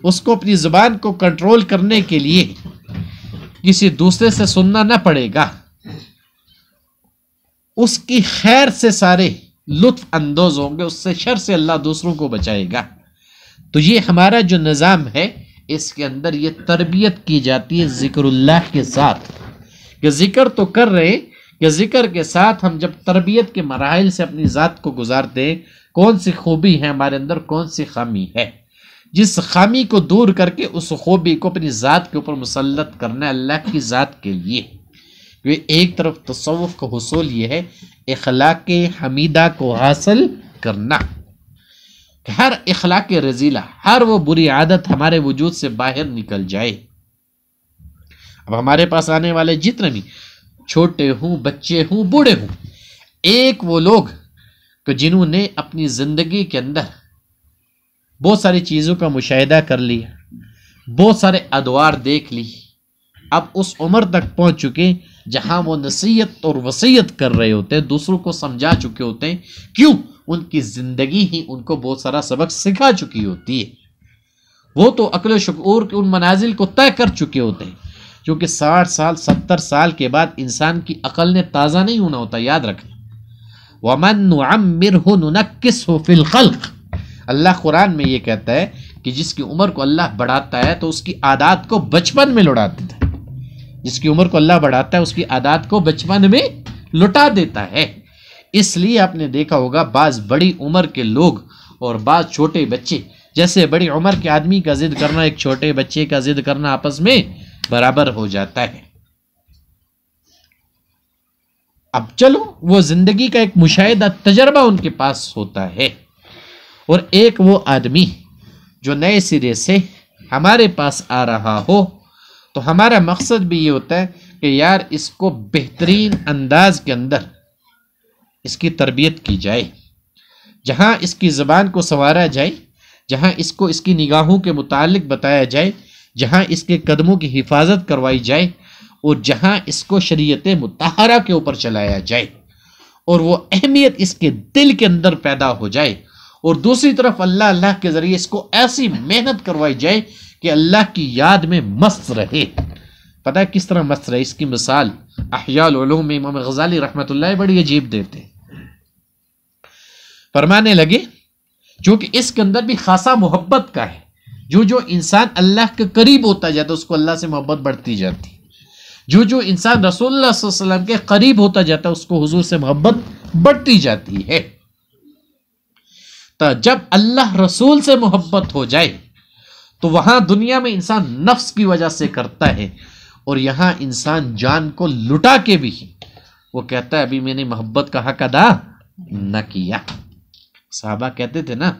اس کو اپنی زبان کو کنٹرول کرنے کے لیے کسی دوسرے سے سننا نہ پڑے گا، اس کی خیر سے سارے لطف اندوز ہوں گے، اس سے شر سے اللہ دوسروں کو بچائے گا. تو یہ ہمارا جو نظام ہے اس کے اندر یہ تربیت کی جاتی ہے ذکر اللہ کے ساتھ، کہ ذکر تو کر رہے کہ ذکر کے ساتھ ہم جب تربیت کے مراحل سے اپنی ذات کو گزارتے، کون سی خوبی ہے ہمارے اندر، کون سی خامی ہے، جس خامی کو دور کر کے اس خوبی کو اپنی ذات کے اوپر مسلط کرنا ہے اللہ کی ذات کے لیے. ایک طرف تصوف کا حصول یہ ہے اخلاق حمیدہ کو حاصل کرنا، کہ ہر اخلاق رذیلہ، ہر وہ بری عادت ہمارے وجود سے باہر نکل جائے. اب ہمارے پاس آنے والے جتنے بھی چھوٹے ہوں، بچے ہوں، بوڑھے ہوں، ایک وہ لوگ کہ جنہوں نے اپنی زندگی کے اندر بہت ساری چیزوں کا مشاہدہ کر لیا، بہت سارے ادوار دیکھ لی، اب اس عمر تک پہنچ چکے جہاں وہ نصیحت اور وصیت کر رہے ہوتے ہیں، دوسروں کو سمجھا چکے ہوتے ہیں. کیوں؟ ان کی زندگی ہی ان کو بہت سارا سبق سکھا چکی ہوتی ہے. وہ تو عقل و شعور کے ان منازل کو طے کر چکے ہوتے ہیں، کیونکہ 60 سال 70 سال کے بعد انسان کی عقل نے تازہ نہیں ہونا ہوتا. یاد رکھنا، وَمَن نُعَمِّرْهُ نُنَكِّسْهُ فِي الْخَلْقِ. اللہ قرآن میں یہ کہتا ہے کہ جس کی عمر کو اللہ بڑھاتا ہے تو اس کی عادات کو بچپن میں لوٹا دیتا ہے. جس کی عمر کو اللہ بڑھاتا ہے اس کی عادات کو بچپن میں لٹا دیتا ہے. اس لیے آپ نے دیکھا ہوگا بعض بڑی عمر کے لوگ اور بعض چھوٹے بچے جیسے بڑی عمر کے آدمی کا ضد کرنا ایک چھوٹے بچے کا ضد کرنا آپس میں برابر ہو جاتا ہے۔ اب چلو وہ زندگی کا ایک مشاہدہ تجربہ ان کے پاس ہوتا ہے، اور ایک وہ آدمی جو نئے سرے سے ہمارے پاس آ رہا ہو، تو ہمارا مقصد بھی یہ ہوتا ہے کہ یار اس کو بہترین انداز کے اندر اس کی تربیت کی جائے، جہاں اس کی زبان کو سنوارا جائے، جہاں اس کو اس کی نگاہوں کے متعلق بتایا جائے، جہاں اس کے قدموں کی حفاظت کروائی جائے، اور جہاں اس کو شریعت مطہرہ کے اوپر چلایا جائے، اور وہ اہمیت اس کے دل کے اندر پیدا ہو جائے، اور دوسری طرف اللہ کے ذریعے اس کو ایسی محنت کروائی جائے کہ اللہ کی یاد میں مست رہے۔ پتہ ہے کس طرح مست رہے؟ اس کی مثال احیاء العلوم میں امام غزالی رحمۃ اللہ بڑی عجیب دیتے، فرمانے لگے چونکہ اس کے اندر بھی خاصا محبت کا ہے، جو انسان اللہ کے قریب ہوتا جاتا اس کو اللہ سے محبت بڑھتی جاتی، جو انسان رسول اللہ صلی اللہ علیہ وسلم کے قریب ہوتا جاتا اس کو حضور سے محبت بڑھتی جاتی ہے۔ تو جب اللہ رسول سے محبت ہو جائے تو وہاں دنیا میں انسان نفس کی وجہ سے کرتا ہے، اور یہاں انسان جان کو لٹا کے بھی وہ کہتا ہے ابھی میں نے محبت کا حق ادا نہ کیا۔ صحابہ کہتے تھے نا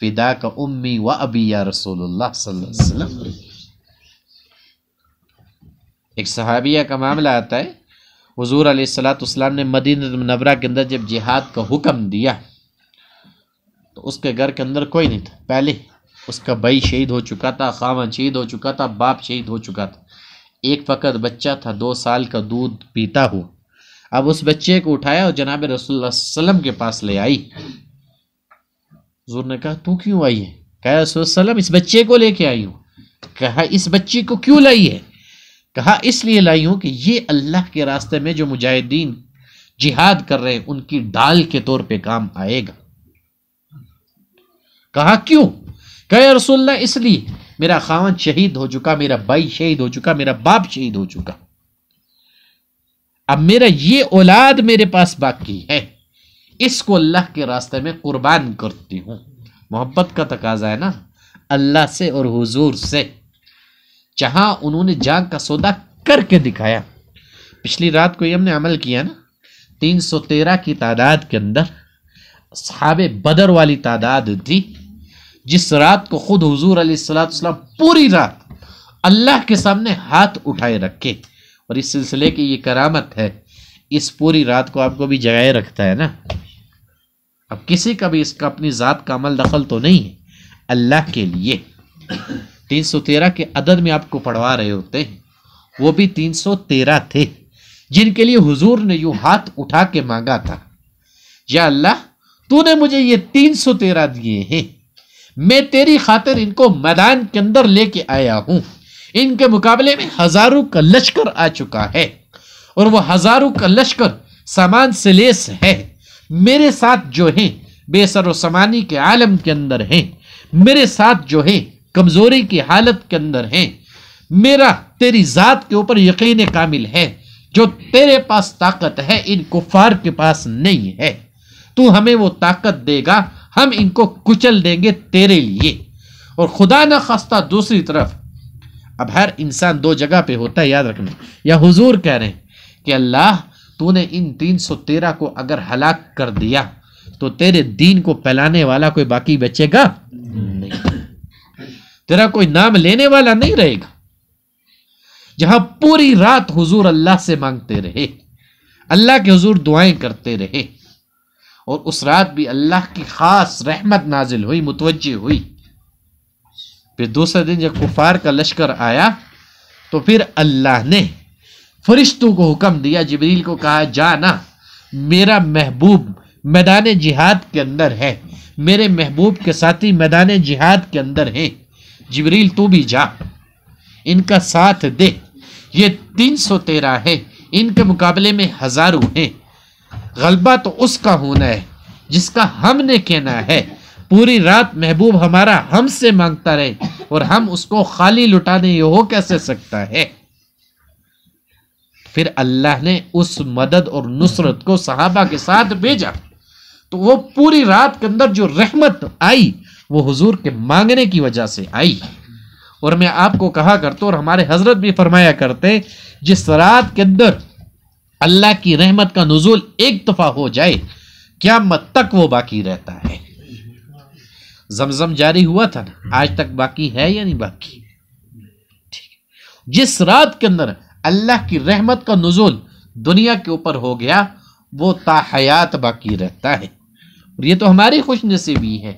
فدا کا امی و ابی یا رسول اللہ صلی اللہ علیہ وسلم۔ ایک صحابیہ کا معاملہ آتا ہے، حضور علیہ الصلوۃ والسلام نے مدینہ منورہ کے اندر جب جہاد کا حکم دیا تو اس کے گھر کے اندر کوئی نہیں تھا، پہلے اس کا بھائی شہید ہو چکا تھا، خاوند شہید ہو چکا تھا، باپ شہید ہو چکا تھا، ایک فقط بچہ تھا 2 سال کا دودھ پیتا ہوا۔ اب اس بچے کو اٹھایا اور جناب رسول اللہ صلی اللہ علیہ وسلم کے پاس لے آئی۔ حضور نے کہا تو کیوں آئی ہے؟ کہا رسول اللہ صلی اللہ علیہ وسلم اس بچے کو لے کے آئی ہوں۔ کہا اس بچے کو کیوں لائی ہے؟ کہا اس لیے لائی ہوں کہ یہ اللہ کے راستے میں جو مجاہدین جہاد کر رہے ہیں ان کی ڈھال کے طور پہ کام آئے گا۔ کہا کیوں؟ کہا یا رسول اللہ اس لیے میرا خاوند شہید ہو چکا، میرا بھائی شہید ہو چکا، میرا باپ شہید ہو چکا، اب میرا یہ اولاد میرے پاس باقی ہے، اس کو اللہ کے راستے میں قربان کرتی ہوں۔ محبت کا تقاضا ہے نا اللہ سے اور حضور سے، جہاں انہوں نے جان کا سودا کر کے دکھایا۔ پچھلی رات کو یہ ہم نے عمل کیا نا، 313 کی تعداد کے اندر اصحاب بدر والی تعداد تھی، جس رات کو خود حضور علیہ السلام پوری رات اللہ کے سامنے ہاتھ اٹھائے رکھے، اور اس سلسلے کی یہ کرامت ہے، اس پوری رات کو آپ کو بھی جگائے رکھتا ہے نا۔ اب کسی کا بھی اس کا اپنی ذات کا عمل دخل تو نہیں ہے، اللہ کے لیے 313 کے عدد میں آپ کو پڑھوا رہے ہوتے ہیں، وہ بھی 313 تھے جن کے لیے حضور نے یوں ہاتھ اٹھا کے مانگا تھا، یا اللہ تو نے مجھے یہ 313 دیے ہیں، میں تیری خاطر ان کو میدان کے اندر لے کے آیا ہوں، ان کے مقابلے میں ہزاروں کا لشکر آ چکا ہے، اور وہ ہزاروں کا لشکر سامان سے لیس ہے، میرے ساتھ جو ہیں بے سر و سامانی کے عالم کے اندر ہیں، میرے ساتھ جو ہیں کمزوری کی حالت کے اندر ہیں، میرا تیری ذات کے اوپر یقین کامل ہے، جو تیرے پاس طاقت ہے ان کفار کے پاس نہیں ہے، تو ہمیں وہ طاقت دے گا، ہم ان کو کچل دیں گے تیرے لیے۔ اور خدا نہ خواستہ دوسری طرف اب ہر انسان 2 جگہ پہ ہوتا ہے، یاد رکھنا، یا حضور کہہ رہے ہیں کہ اللہ تو نے ان 313 کو اگر ہلاک کر دیا تو تیرے دین کو پھیلانے والا کوئی باقی بچے گا نہیں، تیرا کوئی نام لینے والا نہیں رہے گا۔ جہاں پوری رات حضور اللہ سے مانگتے رہے، اللہ کے حضور دعائیں کرتے رہے، اور اس رات بھی اللہ کی خاص رحمت نازل ہوئی، متوجہ ہوئی۔ پھر دوسرے دن جب کفار کا لشکر آیا تو پھر اللہ نے فرشتوں کو حکم دیا، جبریل کو کہا جانا، میرا محبوب میدان جہاد کے اندر ہے، میرے محبوب کے ساتھی میدان جہاد کے اندر ہیں، جبریل تو بھی جا، ان کا ساتھ دے، یہ 313 ہے، ان کے مقابلے میں ہزاروں ہیں، غلبہ تو اس کا ہونا ہے جس کا ہم نے کہنا ہے، پوری رات محبوب ہمارا ہم سے مانگتا رہے اور ہم اس کو خالی لٹانے یہ ہو کیسے سکتا ہے۔ پھر اللہ نے اس مدد اور نصرت کو صحابہ کے ساتھ بھیجا، تو وہ پوری رات کے اندر جو رحمت آئی وہ حضور کے مانگنے کی وجہ سے آئی۔ اور میں آپ کو کہا کرتا ہوں، اور ہمارے حضرت بھی فرمایا کرتے، جس رات کے اندر اللہ کی رحمت کا نزول ایک دفعہ ہو جائے قیامت تک وہ باقی رہتا ہے۔ زمزم جاری ہوا تھا نا، آج تک باقی ہے یا نہیں باقی؟ جس رات کے اندر اللہ کی رحمت کا نزول دنیا کے اوپر ہو گیا وہ تا حیات باقی رہتا ہے۔ اور یہ تو ہماری خوش نصیبی ہے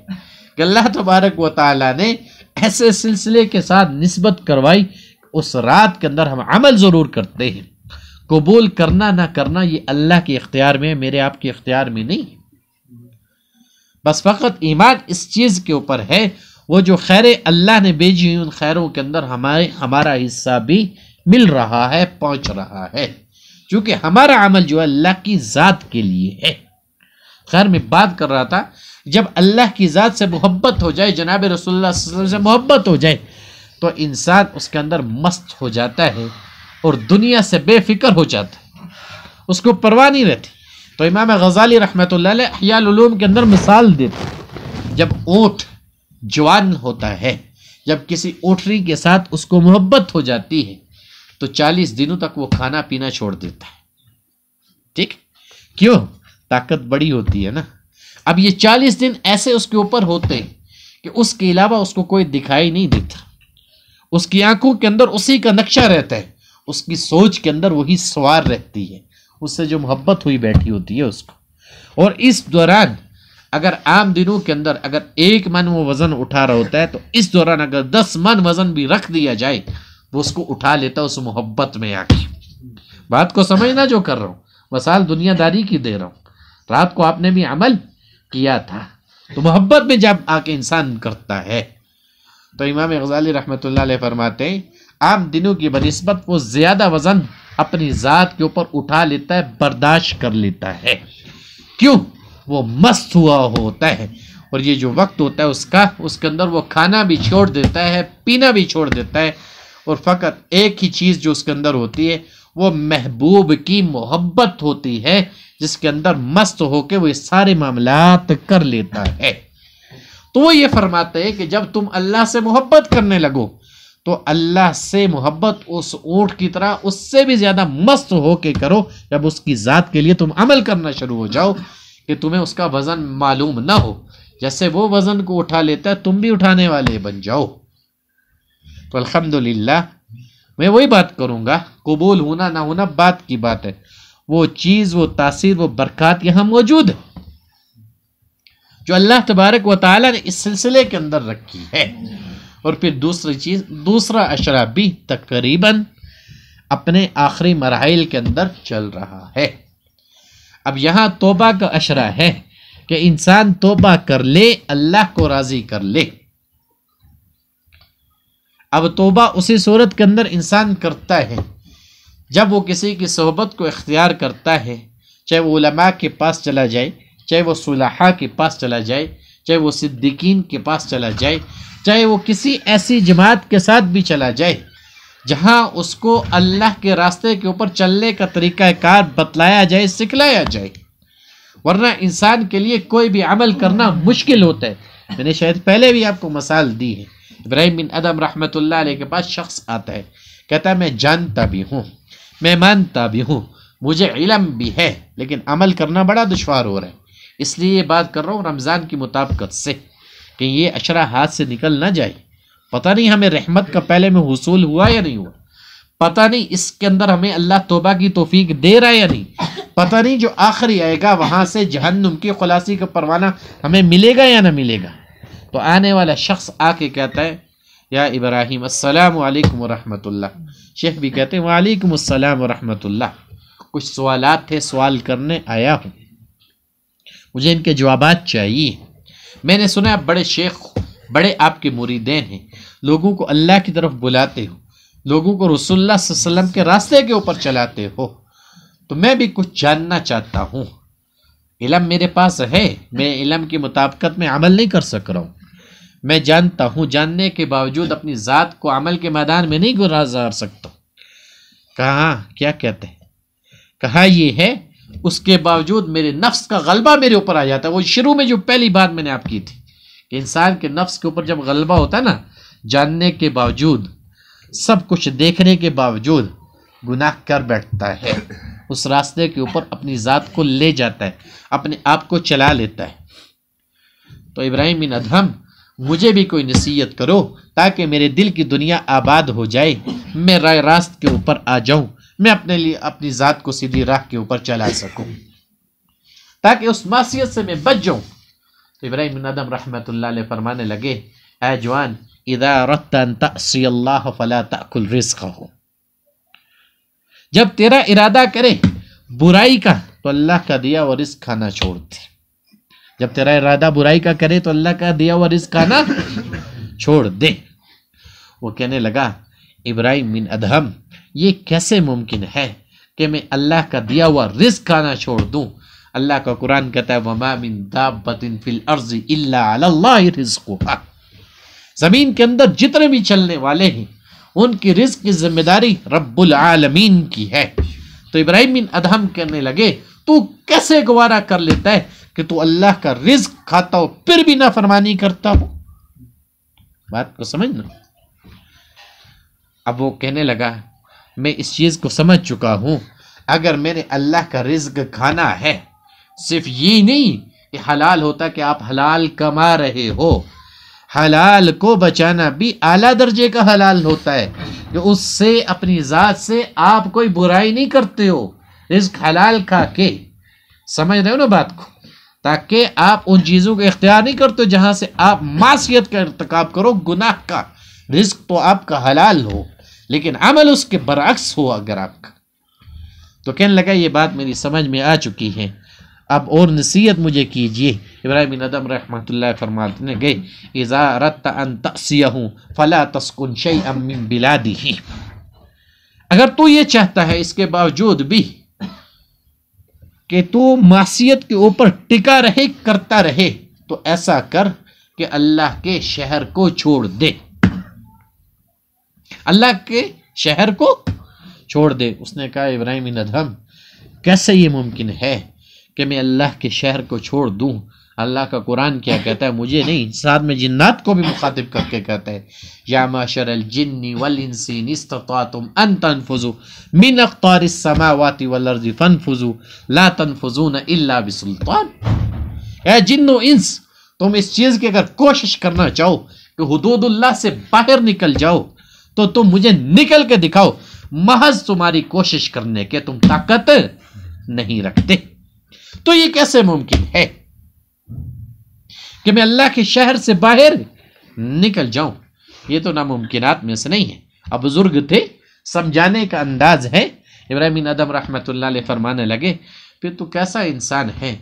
کہ اللہ تبارک و تعالیٰ نے ایسے سلسلے کے ساتھ نسبت کروائی، اس رات کے اندر ہم عمل ضرور کرتے ہیں، قبول کرنا نہ کرنا یہ اللہ کے اختیار میں، میرے آپ کے اختیار میں نہیں۔ بس فقط ایمان اس چیز کے اوپر ہے، وہ جو خیر اللہ نے بھیجی ان خیروں کے اندر ہمارا حصہ بھی مل رہا ہے، پہنچ رہا ہے، چونکہ ہمارا عمل جو ہے اللہ کی ذات کے لیے ہے۔ خیر میں بات کر رہا تھا، جب اللہ کی ذات سے محبت ہو جائے، جناب رسول اللہ صلی اللہ علیہ وسلم سے محبت ہو جائے تو انسان اس کے اندر مست ہو جاتا ہے اور دنیا سے بے فکر ہو جاتا ہے، اس کو پرواہ نہیں رہتی۔ تو امام غزالی رحمۃ اللہ علیہ احیاء العلوم کے اندر مثال دیتے، جب اونٹ جوان ہوتا ہے، جب کسی اونٹری کے ساتھ اس کو محبت ہو جاتی ہے تو 40 دنوں تک وہ کھانا پینا چھوڑ دیتا ہے، ٹھیک؟ کیوں؟ طاقت بڑی ہوتی ہے نا۔ اب یہ 40 دن ایسے اس کے اوپر ہوتے ہیں کہ اس کے علاوہ اس کو کوئی دکھائی نہیں دیتا، اس کی آنکھوں کے اندر اسی کا نقشہ رہتا ہے، اس کی سوچ کے اندر وہی سوار رہتی ہے، اس سے جو محبت ہوئی بیٹھی ہوتی ہے اس کو۔ اور اس دوران اگر عام دنوں کے اندر اگر 1 من وہ وزن اٹھا رہا ہوتا ہے تو اس دوران اگر 10 من وزن بھی رکھ دیا جائے وہ اس کو اٹھا لیتا ہے، اس محبت میں آ کے۔ بات کو سمجھنا جو کر رہا ہوں، مثال دنیا داری کی دے رہا ہوں۔ رات کو آپ نے بھی عمل کیا تھا تو محبت میں جب آ کے انسان کرتا ہے تو امام غزالی رحمۃ اللہ علیہ فرماتے ہیں عام دنوں کی بنسبت وہ زیادہ وزن اپنی ذات کے اوپر اٹھا لیتا ہے، برداشت کر لیتا ہے، کیوں؟ وہ مست ہوا ہوتا ہے، اور یہ جو وقت ہوتا ہے اس کے اندر وہ کھانا بھی چھوڑ دیتا ہے، پینا بھی چھوڑ دیتا ہے، اور فقط ایک ہی چیز جو اس کے اندر ہوتی ہے وہ محبوب کی محبت ہوتی ہے، جس کے اندر مست ہو کے وہ سارے معاملات کر لیتا ہے۔ تو وہ یہ فرماتے ہیں کہ جب تم اللہ سے محبت کرنے لگو تو اللہ سے محبت اس اونٹ کی طرح اس سے بھی زیادہ مست ہو کے کرو، جب اس کی ذات کے لیے تم عمل کرنا شروع ہو جاؤ کہ تمہیں اس کا وزن معلوم نہ ہو، جیسے وہ وزن کو اٹھا لیتا ہے تم بھی اٹھانے والے بن جاؤ۔ تو الحمدللہ میں وہی بات کروں گا، قبول ہونا نہ ہونا بات کی بات ہے، وہ چیز، وہ تاثیر، وہ برکات یہاں موجود ہے جو اللہ تبارک و تعالیٰ نے اس سلسلے کے اندر رکھی ہے۔ اور پھر دوسری چیز، دوسرا اشرا بھی تقریباً اپنے آخری مراحل کے اندر چل رہا ہے۔ اب یہاں توبہ کا اشرا ہے کہ انسان توبہ کر لے، اللہ کو راضی کر لے۔ اب توبہ اسی صورت کے اندر انسان کرتا ہے جب وہ کسی کی صحبت کو اختیار کرتا ہے، چاہے وہ علماء کے پاس چلا جائے، چاہے وہ صلحاء کے پاس چلا جائے، چاہے وہ صدیقین کے پاس چلا جائے، چاہے وہ کسی ایسی جماعت کے ساتھ بھی چلا جائے جہاں اس کو اللہ کے راستے کے اوپر چلنے کا طریقہ کار بتلایا جائے، سکھلایا جائے۔ ورنہ انسان کے لیے کوئی بھی عمل کرنا مشکل ہوتا ہے۔ میں نے شاید پہلے بھی آپ کو مثال دی ہے، ابراہیم بن ادم رحمۃ اللہ علیہ کے پاس شخص آتا ہے، کہتا ہے میں جانتا بھی ہوں، میں مانتا بھی ہوں، مجھے علم بھی ہے، لیکن عمل کرنا بڑا دشوار ہو رہا ہے، اس لیے یہ بات کر رہا ہوں رمضان کی مطابقت سے کہ یہ اشرا ہاتھ سے نکل نہ جائے۔ پتہ نہیں ہمیں رحمت کا پہلے میں حصول ہوا یا نہیں ہوا، پتہ نہیں اس کے اندر ہمیں اللہ توبہ کی توفیق دے رہا ہے یا نہیں، پتہ نہیں جو آخری آئے گا وہاں سے جہنم کی خلاصی کا پروانہ ہمیں ملے گا یا نہ ملے گا۔ تو آنے والا شخص آ کے کہتا ہے یا ابراہیم السلام علیکم ورحمۃ اللہ، شیخ بھی کہتے ہیں وعلیکم السلام ورحمۃ اللہ، کچھ سوالات تھے، سوال کرنے آیا ہوں، مجھے ان کے جوابات چاہیے۔ میں نے سنا آپ بڑے شیخ، بڑے آپ کے مریدین ہیں، لوگوں کو اللہ کی طرف بلاتے ہو، لوگوں کو رسول اللہ صلی اللہ علیہ وسلم کے راستے کے اوپر چلاتے ہو، تو میں بھی کچھ جاننا چاہتا ہوں۔ علم میرے پاس ہے، میں علم کی مطابقت میں عمل نہیں کر سک رہا ہوں، میں جانتا ہوں، جاننے کے باوجود اپنی ذات کو عمل کے میدان میں نہیں گزار سکتا۔ کہا کیا کہتے ہیں؟ کہا یہ ہے اس کے باوجود میرے نفس کا غلبہ میرے اوپر آ جاتا ہے۔ وہ شروع میں جو پہلی بات میں نے آپ کی تھی کہ انسان کے نفس کے اوپر جب غلبہ ہوتا ہے نا، جاننے کے باوجود، سب کچھ دیکھنے کے باوجود گناہ کر بیٹھتا ہے، اس راستے کے اوپر اپنی ذات کو لے جاتا ہے، اپنے آپ کو چلا لیتا ہے۔ تو ابراہیم بن ادہم مجھے بھی کوئی نصیحت کرو تاکہ میرے دل کی دنیا آباد ہو جائے، میں راہ راست کے اوپر آ جاؤں، میں اپنے لیے اپنی ذات کو سیدھی راہ کے اوپر چلا سکوں، تاکہ اس معصیت سے میں بچ جاؤں۔ تو ابراہیم بن ادہم رحمۃ اللہ علیہ فرمانے لگے، اے جوان، اذا اردت ان تعصی اللہ فلا تأکل رزقہ، جب تیرا ارادہ کرے برائی کا تو اللہ کا دیا ہوا رزق کھانا چھوڑ دے۔ جب تیرا ارادہ برائی کا کرے تو اللہ کا دیا ہوا رزق کھانا چھوڑ دے۔ وہ کہنے لگا، ابراہیم بن ادہم، یہ کیسے ممکن ہے کہ میں اللہ کا دیا ہوا رزق کھانا چھوڑ دوں؟ اللہ کا قرآن کہتا ہے، وَمَا مِن دَابَّةٍ فِي الْأَرْضِ إِلَّا عَلَى اللَّهِ رِزْقُهَا، زمین کے اندر جتنے بھی چلنے والے ہیں ان کی رزق کی ذمہ داری رب العالمین کی ہے۔ تو ابراہیم بن ادہم کہنے لگے، تو کیسے گوارا کر لیتا ہے کہ تو اللہ کا رزق کھاتا ہو پھر بھی نافرمانی کرتا ہو؟ بات کو سمجھنا۔ اب وہ کہنے لگا، میں اس چیز کو سمجھ چکا ہوں، اگر میں نے اللہ کا رزق کھانا ہے، صرف یہ نہیں کہ حلال ہوتا کہ آپ حلال کما رہے ہو، حلال کو بچانا بھی اعلیٰ درجے کا حلال ہوتا ہے کہ اس سے اپنی ذات سے آپ کوئی برائی نہیں کرتے ہو، رزق حلال کھا کے، سمجھ رہے ہو نا بات کو، تاکہ آپ ان چیزوں کو اختیار نہیں کرتے جہاں سے آپ معصیت کا ارتکاب کرو، گناہ کا۔ رزق تو آپ کا حلال ہو لیکن عمل اس کے برعکس ہو اگر آپ کا۔ تو کہنے لگا، یہ بات میری سمجھ میں آ چکی ہے، اب اور نصیحت مجھے کیجئے۔ ابراہیم بن ادہم رحمۃ اللہ فرماتے گئے، اذا اردت ان تعصیہ فلا تسکن شیئا من بلادہ، اگر تو یہ چاہتا ہے اس کے باوجود بھی کہ تو معصیت کے اوپر ٹکا رہے، کرتا رہے، تو ایسا کر کہ اللہ کے شہر کو چھوڑ دے، اللہ کے شہر کو چھوڑ دے۔ اس نے کہا، ابراہیم بن ادہم، کیسے یہ ممکن ہے کہ میں اللہ کے شہر کو چھوڑ دوں؟ اللہ کا قرآن کیا کہتا ہے؟ مجھے نہیں، ساتھ میں جنات کو بھی مخاطب کر کے کہتا ہے، یا معشر الجن والانس ان استطعتم ان تنفذوا من اقطار السماوات والارض فانفذوا لا تنفذون الا بسلطان۔ اے جن و انس، تم اس چیز کی اگر کوشش کرنا چاہو کہ حدود اللہ سے باہر نکل جاؤ تو تم مجھے نکل کے دکھاؤ، محض تمہاری کوشش کرنے کے تم طاقت نہیں رکھتے۔ تو یہ کیسے ممکن ہے کہ میں اللہ کے شہر سے باہر نکل جاؤں؟ یہ تو ناممکنات میں سے نہیں ہے۔ اب بزرگ تھے، سمجھانے کا انداز ہے۔ ابراہیم بن ادہم رحمۃ اللہ علیہ فرمانے لگے، پھر تو کیسا انسان ہے،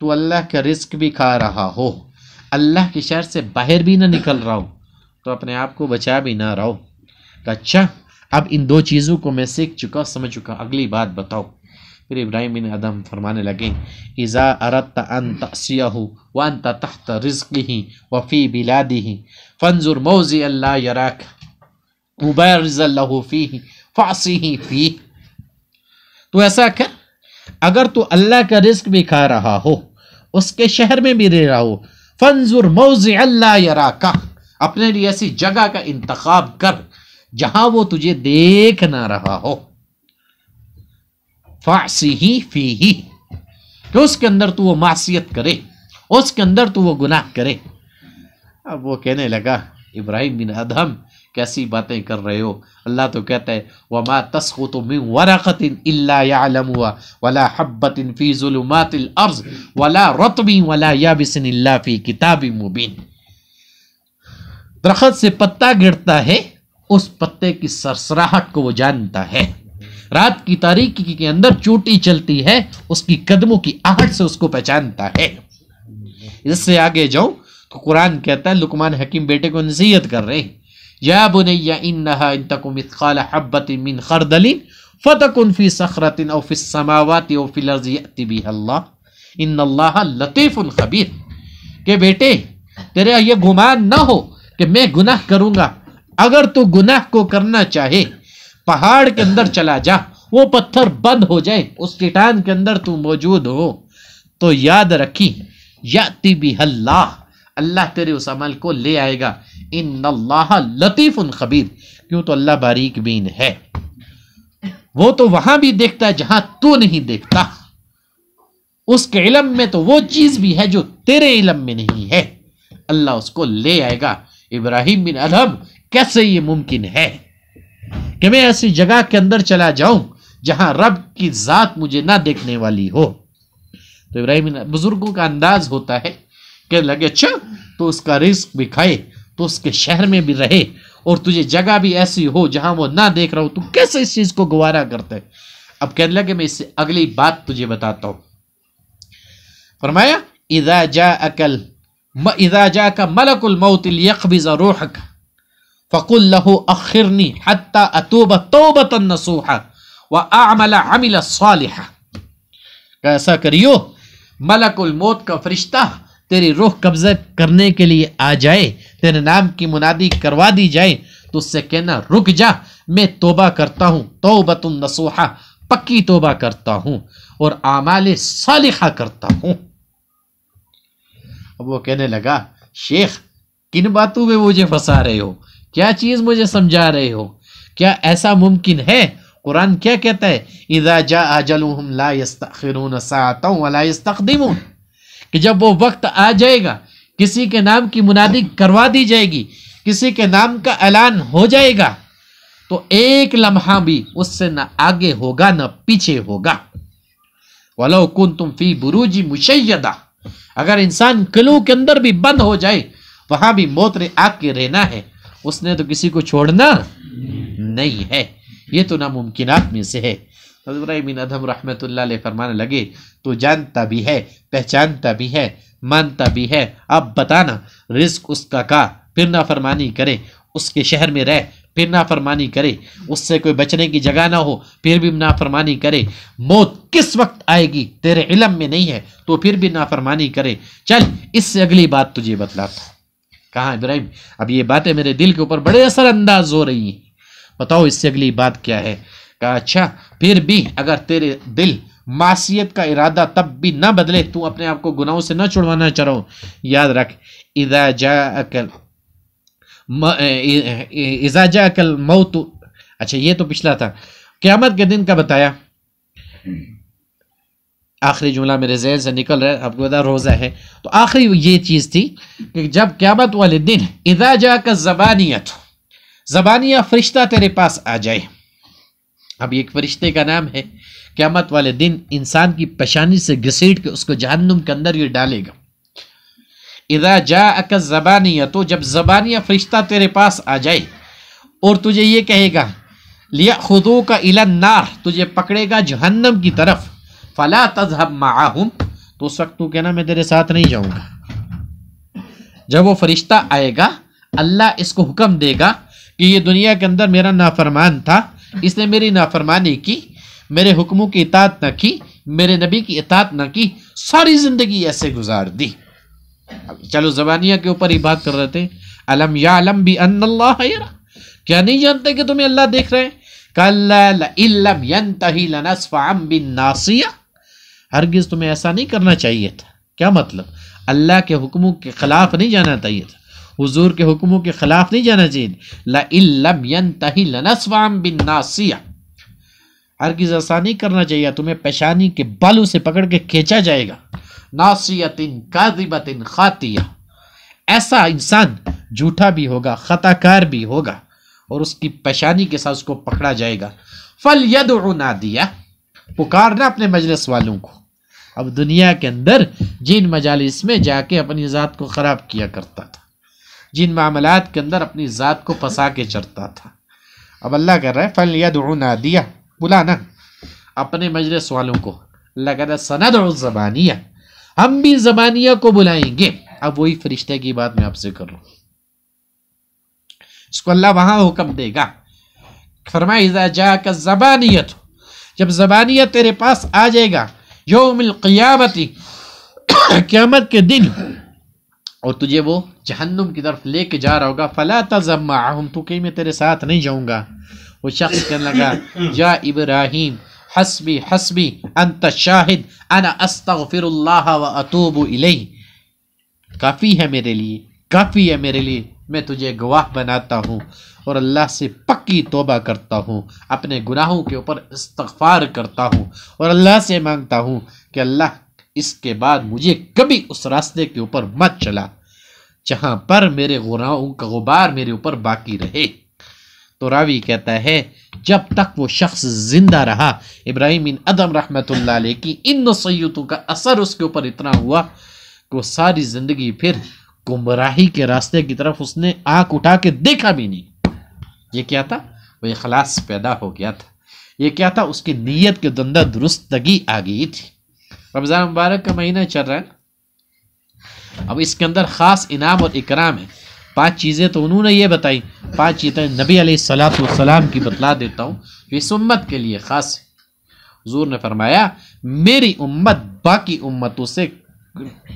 تو اللہ کا رزق بھی کھا رہا ہو، اللہ کے شہر سے باہر بھی نہ نکل رہا ہو، تو اپنے آپ کو بچا بھی نہ رہا ہو۔ کہ اچھا، اب ان دو چیزوں کو میں سیکھ چکا، سمجھ چکا، اگلی بات بتاؤ۔ پھر ابراہیم بن ادہم فرمانے لگے، اذا اردت ان تعصیہ وانت تحت رزقہ وفی بلادہ فانظر موضع لا یراک مبارز له فیہ فعصیہ فیہ۔ تو ایسا کر، اگر تو اللہ کا رزق بھی کھا رہا ہو، اس کے شہر میں بھی رہ رہا ہو، فانظر موضع لا یراک، اپنے لیے ایسی جگہ کا انتخاب کر جہاں وہ تجھے دیکھ نہ رہا ہو، فعصیہ فیہ، کہ اس کے اندر تو وہ معصیت کرے، اس کے اندر تو وہ گناہ کرے۔ اب وہ کہنے لگا، ابراہیم بن ادہم کیسی باتیں کر رہے ہو؟ اللہ تو کہتا ہے، وَمَا تَسْقُطُ مِن وَرَقَةٍ إِلَّا يَعْلَمُهَا وَلَا حَبَّةٍ فِي ظُلُمَاتِ الْأَرْضِ وَلَا رَطْبٍ وَلَا يَابِسٍ إِلَّا فِي كِتَابٍ مُبِينٍ۔ درخت سے پتا گرتا ہے، اس پتے کی سرسراہٹ کو وہ جانتا ہے، رات کی تاریکی کے اندر چوٹی چلتی ہے، اس کی قدموں کی آہٹ سے اس کو پہچانتا ہے۔ اس سے آگے جاؤ تو قرآن کہتا ہے، لقمان حکیم بیٹے کو نصیحت کر رہے ہیں، یا بنی انہا ان تک مثقال حبۃ من خردل فتکن فی صخرۃ او فی السماوات او فی الارض یأت بها اللہ ان اللہ لطیف خبیر، کہ بیٹے تیرا یہ گمان نہ ہو کہ میں گناہ کروں گا، اگر تو گناہ کو کرنا چاہے پہاڑ کے اندر چلا جا، وہ پتھر بند ہو جائے، اس چٹان کے اندر تو موجود ہو، تو یاد رکھی یاتی بھی اللہ، اللہ تیرے اس عمل کو لے آئے گا. ان اللہ لطیف خبیر، کیوں تو اللہ باریک بین ہے، وہ تو وہاں بھی دیکھتا ہے جہاں تو نہیں دیکھتا، اس کے علم میں تو وہ چیز بھی ہے جو تیرے علم میں نہیں ہے، اللہ اس کو لے آئے گا. ابراہیم بن ادہم کیسے یہ ممکن ہے کہ میں ایسی جگہ کے اندر چلا جاؤں جہاں رب کی ذات مجھے نہ دیکھنے والی ہو؟ تو ابراہیم بزرگوں کا انداز ہوتا ہے کہ لگے اچھا تو اس کا رزق بھی کھائے، تو اس کے شہر میں بھی رہے، اور تجھے جگہ بھی ایسی ہو جہاں وہ نہ دیکھ رہا ہو، تو کیسے اس چیز کو گوارا کرتا ہے؟ اب کہنے لگے میں اس سے اگلی بات تجھے بتاتا ہوں. فرمایا اذا جاءك ملک الموت لیقبض روحک فقل له اخرنی حتی اتوب توبة نصوحا واعمل عملا صالحا. ایسا کریو ملک الموت کا فرشتہ تیری روح قبضہ کرنے کے لیے آ جائے، تیرے نام کی منادی کروا دی جائے، تو اس سے کہنا رک جا، میں توبہ کرتا ہوں، توبۃ نصوحا، پکی توبہ کرتا ہوں، اور اعمال صالحہ کرتا ہوں. اب وہ کہنے لگا شیخ کن باتوں میں مجھے پھنسا رہے ہو، کیا چیز مجھے سمجھا رہے ہو، کیا ایسا ممکن ہے؟ قرآن کیا کہتا ہے؟ اذا جاء اجلهم لا يستأخرون ساعة ولا يستقدمون، کہ جب وہ وقت آ جائے گا، کسی کے نام کی منادی کروا دی جائے گی، کسی کے نام کا اعلان ہو جائے گا، تو ایک لمحہ بھی اس سے نہ آگے ہوگا نہ پیچھے ہوگا. وَلَوْ كُنْتُمْ فِي بُرُوجِ مُشَيَّدَةٍ، اگر انسان قلعوں کے اندر بھی بند ہو جائے، وہاں بھی موت نے آ کے رہنا ہے، اس نے تو کسی کو چھوڑنا نہیں ہے. یہ تو ناممکنات میں سے ہے. حضرت ابراہیم بن ادہم رحمۃ اللہ علیہ فرمانے لگے تو جانتا بھی ہے، پہچانتا بھی ہے، مانتا بھی ہے، اب بتانا رزق اس کا پھر نافرمانی کرے، اس کے شہر میں رہ پھر نافرمانی کرے، اس سے کوئی بچنے کی جگہ نہ ہو پھر بھی نافرمانی کرے، موت کس وقت آئے گی تیرے علم میں نہیں ہے تو پھر بھی نافرمانی کرے. چل اس سے اگلی بات تجھے بتلاتا ہوں. کہا ابراہیم اب یہ باتیں میرے دل کے اوپر بڑے اثر انداز ہو رہی ہیں، بتاؤ اس سے اگلی بات کیا ہے؟ کہا اچھا پھر بھی اگر تیرے دل معصیت کا ارادہ تب بھی نہ بدلے، تو اپنے آپ کو گناہوں سے نہ چھڑوانا چاہ رہا ہوں، یاد رکھ اذا جاءك الموت. اچھا یہ تو پچھلا تھا، قیامت کے دن کا بتایا. آخری جملہ میرے ذہن سے نکل رہا ہے، آپ کو بتا روزہ ہے تو آخری یہ چیز تھی کہ جب قیامت والے دن اذا جاءك الزبانیۃ، زبانیہ فرشتہ تیرے پاس آ جائے. اب ایک فرشتے کا نام ہے، قیامت والے دن انسان کی پیشانی سے گھسیٹ کے اس کو جہنم کے اندر یہ ڈالے گا. اذا جاءك الزبانیہ، تو جب زبانیہ فرشتہ تیرے پاس آ جائے اور تجھے یہ کہے گا لیأخذوک الی النار، تجھے پکڑے گا جہنم کی طرف، فلا تذهب معهم، تو اس وقت تو کہنا میں تیرے ساتھ نہیں جاؤں گا. جب وہ فرشتہ آئے گا اللہ اس کو حکم دے گا کہ یہ دنیا کے اندر میرا نافرمان تھا، اس نے میری نافرمانی کی، میرے حکموں کی اطاعت نہ کی، میرے نبی کی اطاعت نہ کی، ساری زندگی ایسے گزار دی. چلو زبانیہ کے اوپر ہی بات کر رہے تھے. الم یعلم بان اللہ یرا، کیا نہیں جانتے کہ تمہیں اللہ دیکھ رہے ہیں؟ کلا لئن لم ینتہی لنصفعا بالناصیہ، ہرگز تمہیں ایسا نہیں کرنا چاہیے تھا. کیا مطلب؟ اللہ کے حکموں کے خلاف نہیں جانا چاہیے تھا، حضور کے حکموں کے خلاف نہیں جانا چاہیے. لئن لم ینتہی لنصفعا بالناصیہ، ہرگز ایسا نہیں کرنا چاہیے، تمہیں پیشانی کے بالوں سے پکڑ کے کھینچا جائے گا. ناصیۃ کاذبۃ خاطیہ، ایسا انسان جھوٹا بھی ہوگا، خطا کار بھی ہوگا، اور اس کی پیشانی کے ساتھ اس کو پکڑا جائے گا. فلیدع نادیہ، پکارنا اپنے مجلس والوں کو. اب دنیا کے اندر جن مجالس میں جا کے اپنی ذات کو خراب کیا کرتا تھا، جن معاملات کے اندر اپنی ذات کو پھنسا کے چڑھتا تھا، اب اللہ کہہ رہا ہے فلیدع نادیہ، بلانا اپنے مجلس والوں کو. اللہ کہہ رہا ہے سندع الزبانیہ، ہم بھی زبانیہ کو بلائیں گے. اب وہی فرشتے کی بات میں آپ سے کر رہا ہوں، اس کو اللہ وہاں حکم دے گا. فرمایا اذا جاءك الزبانیۃ، جب زبانیہ تیرے پاس آ جائے گا یوم القیامت، قیامت کے دن، اور تجھے وہ جہنم کی طرف لے کے جا رہا ہوگا، فلا تذهب معهم، تو کہ میں تیرے ساتھ نہیں جاؤں گا. وہ شخص کہنے لگا یا ابراہیم حسبی حسبی انت شاہد انا استغفر اللہ واتوب الیہ. کافی ہے میرے لیے، کافی ہے میرے لیے، میں تجھے گواہ بناتا ہوں اور اللہ سے پکی توبہ کرتا ہوں، اپنے گناہوں کے اوپر استغفار کرتا ہوں اور اللہ سے مانگتا ہوں کہ اللہ اس کے بعد مجھے کبھی اس راستے کے اوپر مت چلا جہاں پر میرے گناہوں کا غبار میرے اوپر باقی رہے۔ تو راوی کہتا ہے جب تک وہ شخص زندہ رہا، ابراہیم بن ادم رحمۃ اللہ علیہ کی ان نصیحتوں کا اثر اس کے اوپر اتنا ہوا کہ وہ ساری زندگی پھر گمراہی کے راستے کی طرف اس نے آنکھ اٹھا کے دیکھا بھی نہیں۔ یہ کیا تھا؟ وہ اخلاص پیدا ہو گیا تھا۔ یہ کیا تھا؟ اس کی نیت کے اندر درستگی آ گئی تھی۔ رمضان مبارک کا مہینہ چل رہا ہے، اب اس کے اندر خاص انعام اور اکرام ہے۔ 5 چیزیں تو انہوں نے یہ بتائی، 5 چیزیں نبی علیہ الصلوۃ والسلام کی بتلا دیتا ہوں جو اس امت کے لیے خاص ہے۔ حضور نے فرمایا میری امت باقی امتوں سے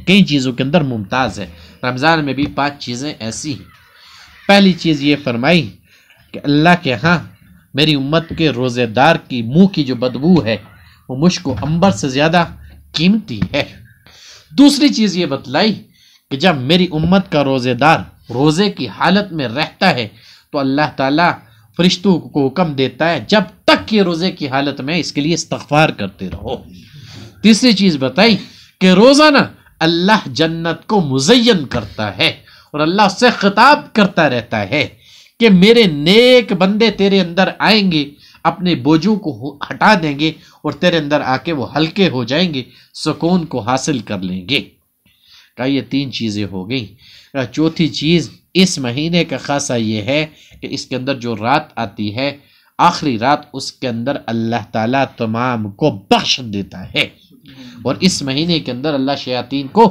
کئی چیزوں کے اندر ممتاز ہے، رمضان میں بھی 5 چیزیں ایسی ہیں۔ پہلی چیز یہ فرمائی کہ اللہ کے ہاں میری امت کے روزے دار کی منہ کی جو بدبو ہے وہ مشک و عنبر سے زیادہ قیمتی ہے۔ دوسری چیز یہ بتلائی کہ جب میری امت کا روزے دار روزے کی حالت میں رہتا ہے تو اللہ تعالیٰ فرشتوں کو حکم دیتا ہے جب تک یہ روزے کی حالت میں اس کے لیے استغفار کرتے رہو۔ تیسری چیز بتائی کہ روزانہ اللہ جنت کو مزین کرتا ہے اور اللہ اس سے خطاب کرتا رہتا ہے کہ میرے نیک بندے تیرے اندر آئیں گے، اپنے بوجھوں کو ہٹا دیں گے اور تیرے اندر آ کے وہ ہلکے ہو جائیں گے، سکون کو حاصل کر لیں گے۔ کہ یہ 3 چیزیں ہو گئی۔ چوتھی چیز اس مہینے کا خاصہ یہ ہے کہ اس کے اندر جو رات آتی ہے، آخری رات، اس کے اندر اللہ تعالیٰ تمام کو بخش دیتا ہے اور اس مہینے کے اندر اللہ شیاطین کو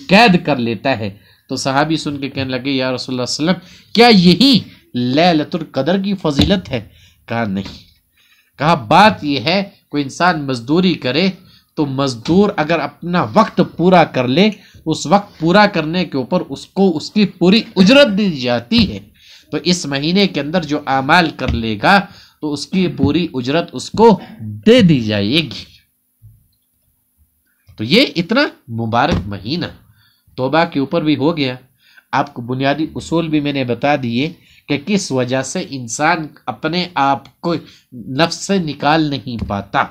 قید کر لیتا ہے۔ تو صحابی سن کے کہنے لگے یا رسول اللہ صلی اللہ علیہ وسلم کیا یہی لیلۃ القدر کی فضیلت ہے؟ کہا نہیں۔ کہا بات یہ ہے کوئی انسان مزدوری کرے تو مزدور اگر اپنا وقت پورا کر لے، اس وقت پورا کرنے کے اوپر اس کو اس کی پوری اجرت دی جاتی ہے، تو اس مہینے کے اندر جو اعمال کر لے گا تو اس کی پوری اجرت اس کو دے دی جائے گی۔ تو یہ اتنا مبارک مہینہ توبہ کے اوپر بھی ہو گیا۔ آپ کو بنیادی اصول بھی میں نے بتا دیے کہ کس وجہ سے انسان اپنے آپ کو نفس سے نکال نہیں پاتا۔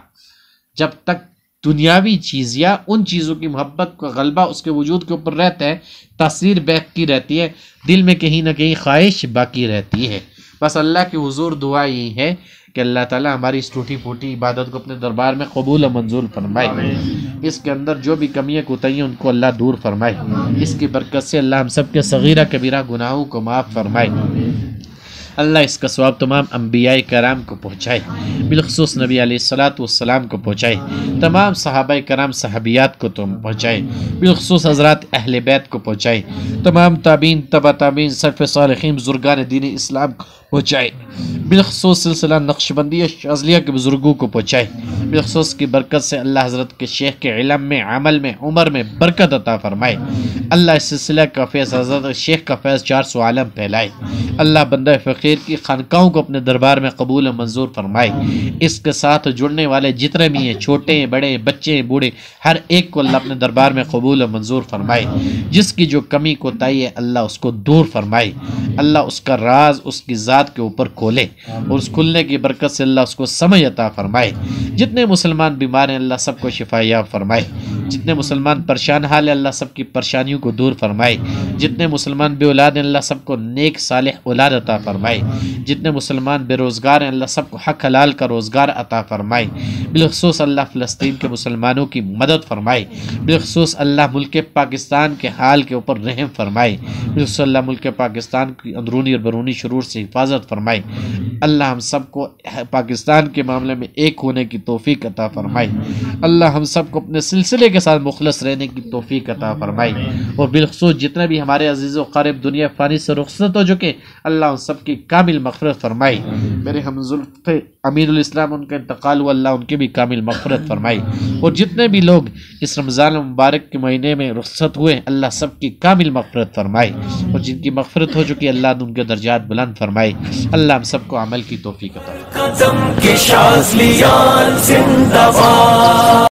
جب تک دنیاوی چیز یا ان چیزوں کی محبت کا غلبہ اس کے وجود کے اوپر رہتا ہے، تاثیر باقی رہتی ہے، دل میں کہیں نہ کہیں خواہش باقی رہتی ہے۔ بس اللہ کے حضور دعا یہی ہے کہ اللہ تعالیٰ ہماری اس ٹوٹی پھوٹی عبادت کو اپنے دربار میں قبول و منظور فرمائے، اس کے اندر جو بھی کمیاں کوتاہیاں ان کو اللہ دور فرمائے، اس کی برکت سے اللہ ہم سب کے صغیرہ کبیرہ گناہوں کو معاف فرمائے۔ اللہ اس کا ثواب تمام انبیاء کرام کو پہنچائے، بالخصوص نبی علیہ الصلوۃ والسلام کو پہنچائے، تمام صحابہ کرام صحابیات کو تم پہنچائے، بالخصوص حضرات اہل بیت کو پہنچائے، تمام تابعین تبع تابعین سلف صالحین بزرگان دین اسلام کو پہنچائے، بالخصوص سلسلہ نقشبندیہ شاذلیہ کے بزرگوں کو پہنچائے، بالخصوص کی برکت سے اللہ حضرت کے شیخ کے علم میں، عمل میں، عمر میں برکت عطا فرمائے۔ اللہ اس سلسلہ کا فیض حضرت شیخ کا فیض 400 عالم پھیلائے۔ اللہ بندہ فقیر کی خانقاہوں کو اپنے دربار میں قبول و منظور فرمائے۔ اس کے ساتھ جڑنے والے جتنے بھی ہیں، چھوٹے بڑے بچے بوڑھے، ہر ایک کو اللہ اپنے دربار میں قبول و منظور فرمائے۔ جس کی جو کمی کوتاہی ہے اللہ اس کو دور فرمائے، اللہ اس کا راز اس کی ذات کے اوپر کھولے اور اس کھلنے کی برکت سے اللہ اس کو سمجھ عطا فرمائے۔ جتنے مسلمان بیمار ہیں اللہ سب کو شفا یاب فرمائے، جتنے مسلمان پریشان حال ہیں اللہ سب کی پریشانیوں کو دور فرمائے، جتنے مسلمان بے اولاد ہیں اللہ سب کو نیک صالح اولاد عطا فرمائے، جتنے مسلمان بے روزگار ہیں اللہ سب کو حق حلال کا روزگار عطا فرمائے، بالخصوص اللہ فلسطین کے مسلمانوں کی مدد فرمائے، بالخصوص اللہ ملک پاکستان کے حال کے اوپر رحم فرمائے، بالخصوص اللہ ملک پاکستان کی اندرونی اور بیرونی شرور سے حفاظت فرمائے۔ اللہ ہم سب کو پاکستان کے معاملے میں ایک ہونے کی توفیق عطا فرمائے، اللہ ہم سب کو اپنے سلسلے کے ساتھ مخلص رہنے کی توفیق عطا فرمائے، اور بالخصوص جتنے بھی ہمارے عزیز و قارب دنیا فانی سے رخصت ہو چکے اللہ ان سب کی کامل مغفرت فرمائے۔ میرے ہم زلف امین الاسلام ان کا انتقال ہوا اللہ ان کی بھی کامل مغفرت فرمائے، اور جتنے بھی لوگ اس رمضان المبارک کے مہینے میں رخصت ہوئے اللہ سب کی کامل مغفرت فرمائے، اور جن کی مغفرت ہو چکی اللہ ان کے درجات بلند فرمائے۔ اللہ ہم سب کو عمل کی توفیق عطا فرمائے۔ قدم کے شاذلیان زندہ باد۔